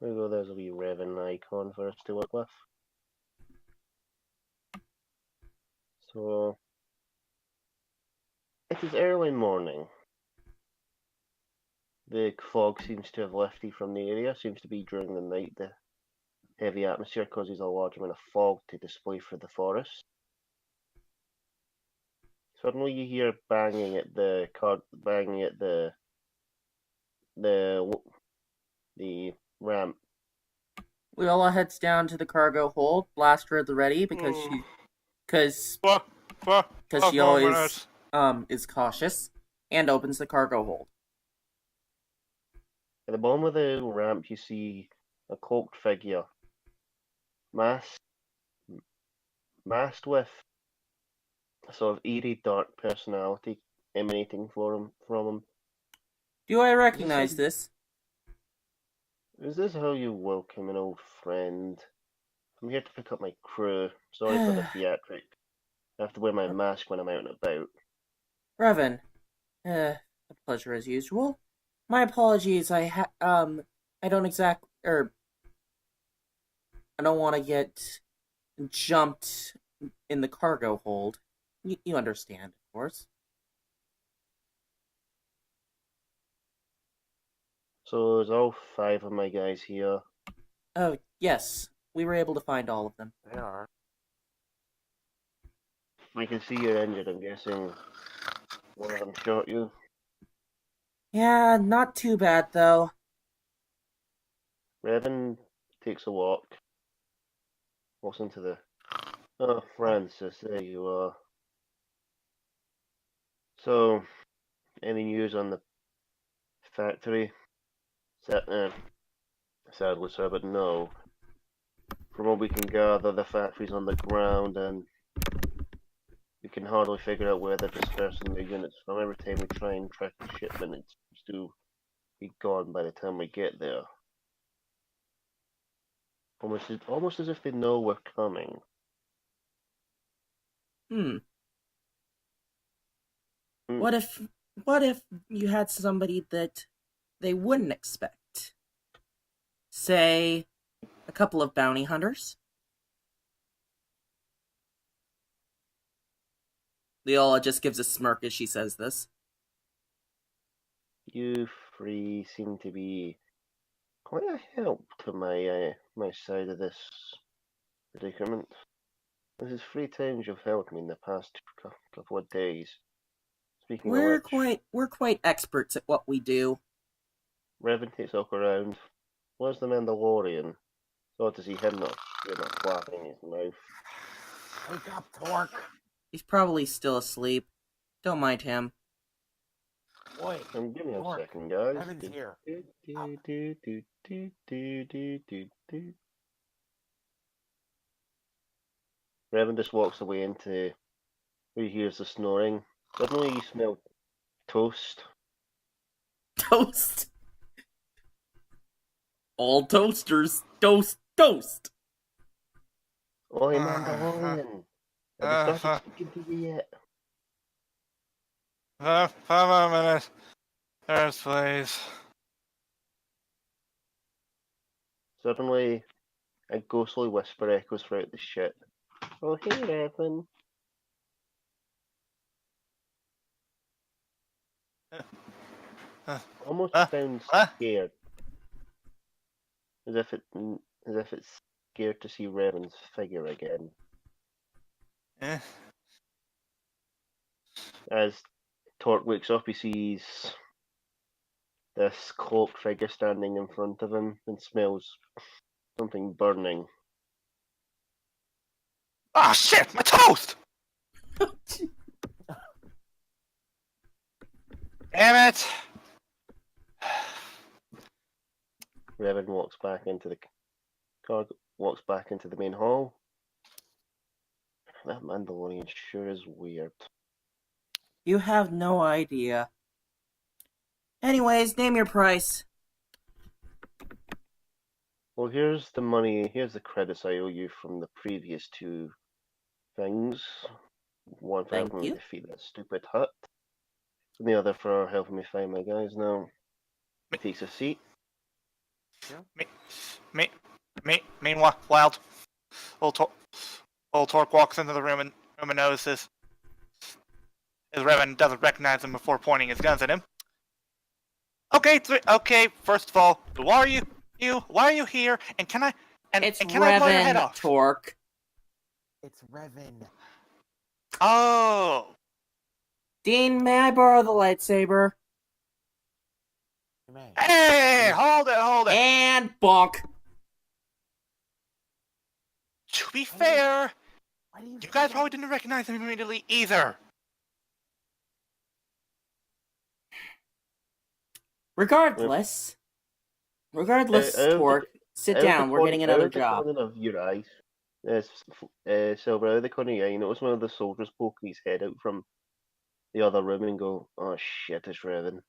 There we go, there's a wee Revan icon for us to work with. So, it is early morning. The fog seems to have lifted from the area, seems to be during the night. The heavy atmosphere causes a large amount of fog to display through the forest. Suddenly you hear banging at the the ramp. Leola heads down to the cargo hold, blaster at the ready, because she always is cautious, and opens the cargo hold. At the bottom of the ramp you see a cloaked figure, masked with a sort of eerie dark personality emanating from him. Do I recognize this? Is this how you welcome an old friend? I'm here to pick up my crew. Sorry for the theatric. I have to wear my mask when I'm out and about. Revan, a pleasure as usual. My apologies. I don't want to get jumped in the cargo hold. You understand, of course. So there's all 5 of my guys here. Oh, yes. We were able to find all of them. They are. I can see you're injured. I'm guessing one of them shot you. Yeah, not too bad, though. Revan takes a walk. Walks into the... Oh, Francis, there you are. So, any news on the factory? Sadly, sir, but no. From what we can gather, the factory's on the ground, and we can hardly figure out where they're dispersing their units from. Every time we try and track the shipment, it seems to be gone by the time we get there. Almost as if they know we're coming. Hmm. Hmm. What if you had somebody that they wouldn't expect? Say, a couple of bounty hunters? Leola just gives a smirk as she says this. You 3 seem to be quite a help to my side of this predicament. This is 3 times you've helped me in the past couple of days. Speaking of which, We're quite experts at what we do. Revan takes a look around. Where's the Mandalorian? So to see him not flapping his mouth. Wake up, Torque. He's probably still asleep. Don't mind him. Wait. Give me a Torque, second, guys. Revan's here. Revan just walks away into where he hears the snoring. Suddenly you smell toast. Toast! All toasters. Toast! Oi, Mandalorian! Have you started speaking to you yet? 5 more minutes. There's please. Suddenly, a ghostly whisper echoes throughout the ship. Oh, hey, Revan. Almost sounds scared. As if it's scared to see Revan's figure again. As Torque wakes up, he sees this cloaked figure standing in front of him and smells something burning. Ah, shit! My toast! Damn it! Revan walks back into the main hall. That Mandalorian sure is weird. You have no idea. Anyways, name your price. Well, here's the money. Here's the credits I owe you from the previous 2 things. one for Thank helping me you. defeat that stupid hut, and the other for helping me find my guys. Now, he takes a seat. Meanwhile, old Torque walks into the room and notices as Revan doesn't recognize him before pointing his guns at him. Okay. First of all, who are you? Why are you here? And can I? It's and can I blow your head Revan, off? Torque. It's Revan. Oh, Dean, may I borrow the lightsaber? You may. hey, hold it. And bonk. To be fair, Why do you you say guys that? probably didn't recognize him immediately either. Regardless, Torque, sit down. We're getting another job. Out of the corner of your eyes, Silver, out of the corner of your eye, you notice one of the soldiers poking his head out from the other room and go, "Oh shit, it's Revan."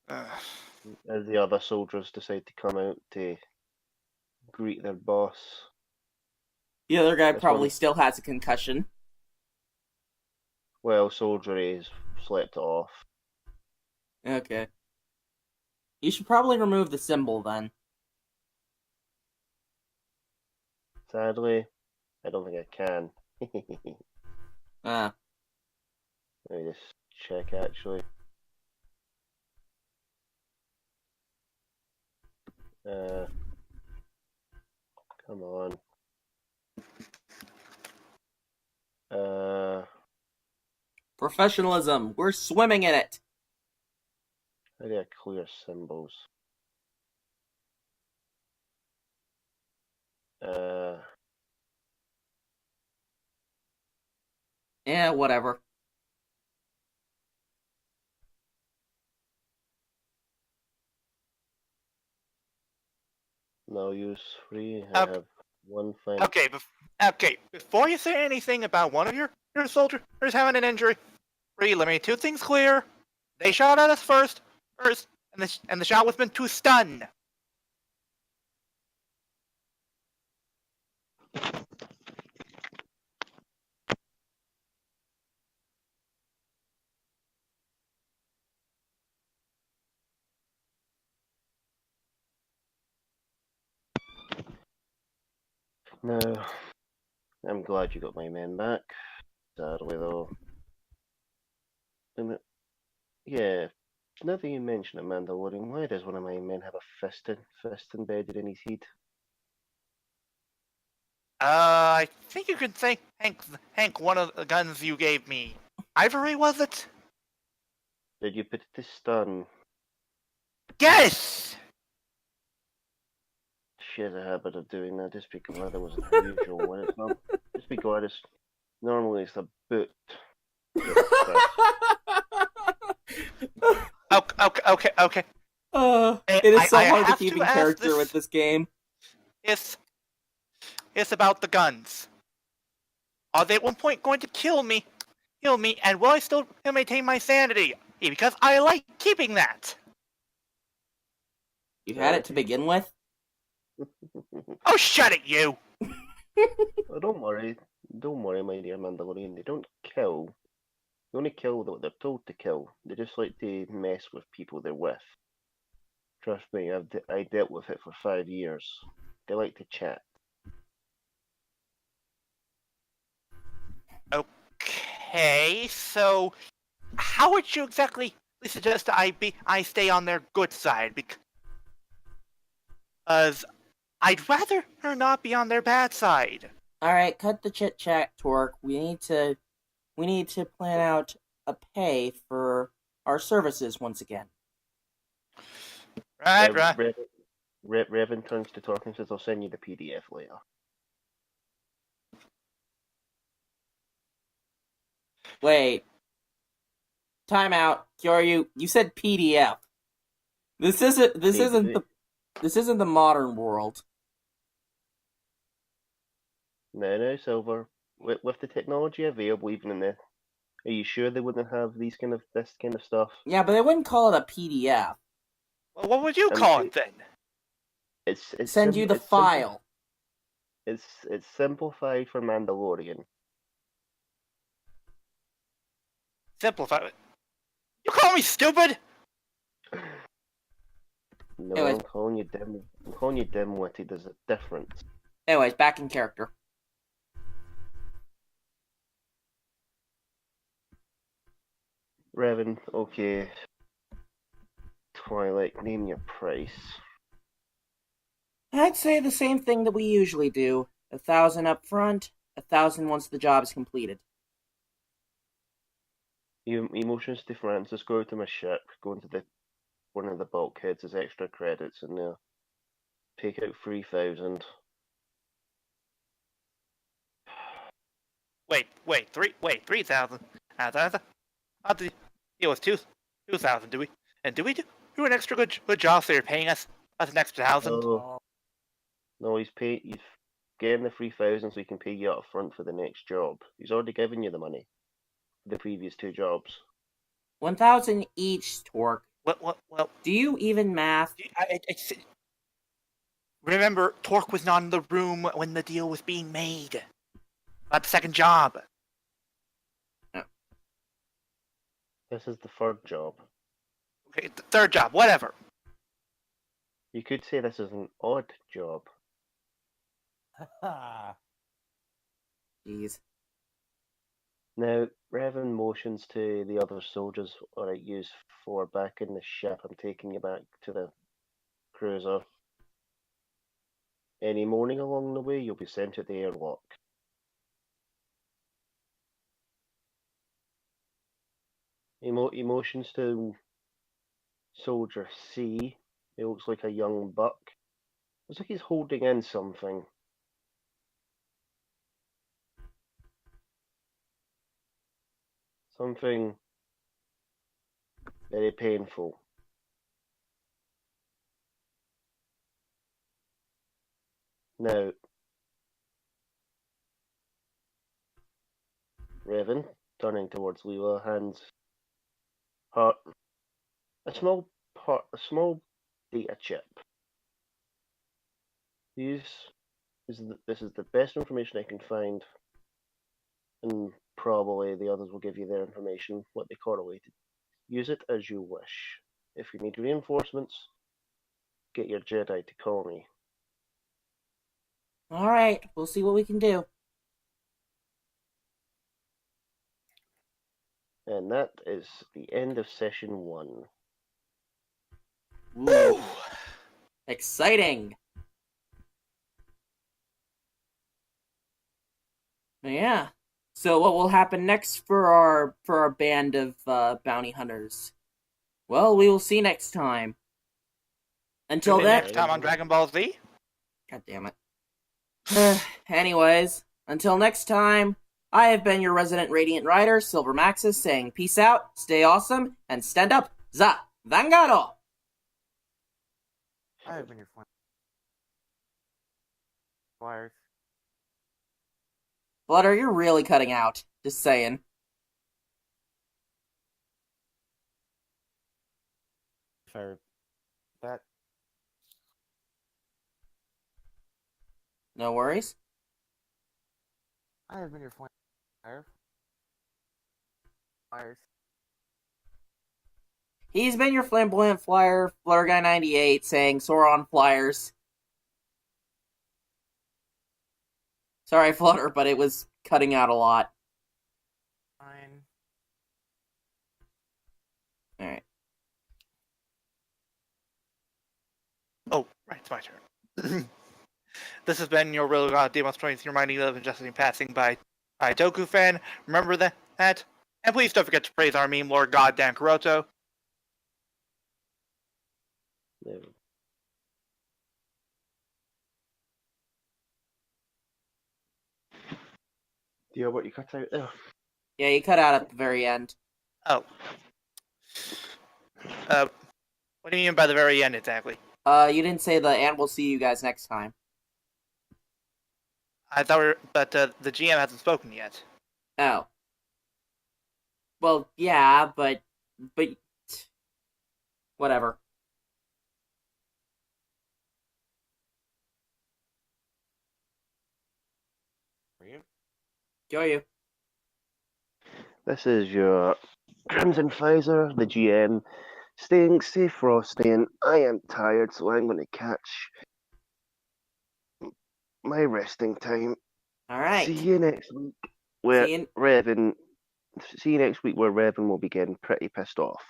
As the other soldiers decide to come out to greet their boss. The other guy This probably one- still has a concussion. Well, Soldier has slept it off. Okay. You should probably remove the symbol then. Sadly, I don't think I can. Ah. Let me just check actually. Come on. Professionalism. We're swimming in it. How do I clear symbols? Yeah, whatever. No use free. I have one thing. Okay, before you say anything about one of your soldiers having an injury, let me two things clear. They shot at us first, and the shot was meant to stun. No. I'm glad you got my men back. Sadly though. Yeah, now that you mention it, Mandalorian, why does one of my men have a fist embedded in his head? I think you can thank Hank one of the guns you gave me. Ivory, was it? Did you put it to stun? Yes! She has a habit of doing that just because that was unusual when it's not. Just because it's normally it's a boot. Okay. It is so I hard to have keep to in ask character this- with this game. It's about the guns. Are they at one point going to kill me, and will I still maintain my sanity? Because I like keeping that. You had it to begin with? Oh, shut it, you! Oh, don't worry, my dear Mandalorian. They don't kill. They only kill what they're told to kill. They just like to mess with people they're with. Trust me, I dealt with it for 5 years. They like to chat. Okay, so how would you exactly suggest I stay on their good side? Because I'd rather not be on their bad side. Alright, cut the chit chat, Torque. We need to plan out a pay for our services once again. Right. Revan turns to Torque and says, "I'll send you the PDF later." Wait. Time out. Kyoryu, you said PDF. This isn't the modern world. No, Silver. With the technology available, even in the, are you sure they wouldn't have this kind of stuff? Yeah, but they wouldn't call it a PDF. Well, what would you call it then? It's Send you the it's simple. file. It's simplified for Mandalorian. Simplify it. You call me stupid? No, Anyways. I'm calling you dim-witted. There's a difference. Anyways, back in character. Revan, okay. Twilight, name your price. I'd say the same thing that we usually do. 1,000 up front, 1,000 once the job is completed. Emotions to Francis, go to my ship, go into one of the bulkheads as extra credits, and take out 3,000. Wait, 3,000. I thought the deal was 2,000. Do we do an extra good job so you're paying us an extra 1,000? No, he's getting the 3,000 so he can pay you up front for the next job. He's already given you the money for the previous 2 jobs. 1,000 each, Torque. Well, Do you even math? Remember, Torque was not in the room when the deal was being made. Not the second job. This is the 3rd job. Okay, the third job, whatever. You could say this is an odd job. Jeez. Now, Revan motions to the other soldiers, alright, use 4 back in the ship. I'm taking you back to the cruiser. Any mourning along the way, you'll be sent to the airlock. Emotions to Soldier C. He looks like a young buck. Looks like he's holding in something. Something very painful. Now, Revan, turning towards Leela, hands her a small data chip. This is the best information I can find, and probably the others will give you their information, what they correlated. Use it as you wish. If you need reinforcements, get your Jedi to call me. Alright, we'll see what we can do. And that is the end of session 1. Ooh. Exciting! Yeah. So what will happen next for our band of bounty hunters? Well, we will see next time. Until Tune in then, next time on Dragon Ball Z. God damn it. Anyways, until next time, I have been your resident Radiant Rider, Silver Maxis, saying peace out, stay awesome, and stand up. Za Vangaro! I have been your friend. Flyers. Flutter, you're really cutting out. Just saying. Sorry. That. No worries. I have been your friend. Flyers. He's been your flamboyant flyer, Flutter Guy 98, saying Sauron Flyers. Sorry, Flutter, but it was cutting out a lot. Fine. Alright. Oh, right, it's my turn. This has been your Real God Demon 23 reminding you of injustice passing by Doku fan. Remember that? And please don't forget to praise our meme Lord Goddamn Kuroto. No. Do you know what you cut out there? Yeah, you cut out at the very end. Oh. What do you mean by the very end exactly? You didn't say the and we'll see you guys next time. I thought but the GM hasn't spoken yet. Oh. Well, yeah, but whatever. Go you. This is your Crimson Pfizer, the GM, stay frosty, and I am tired, so I'm going to catch my resting time. All right. See you next week. Where See you- Revan. See you next week, where Revan will be getting pretty pissed off.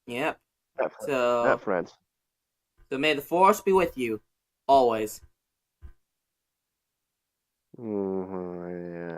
Yep. That So, friends. so may the force be with you, always. Yeah.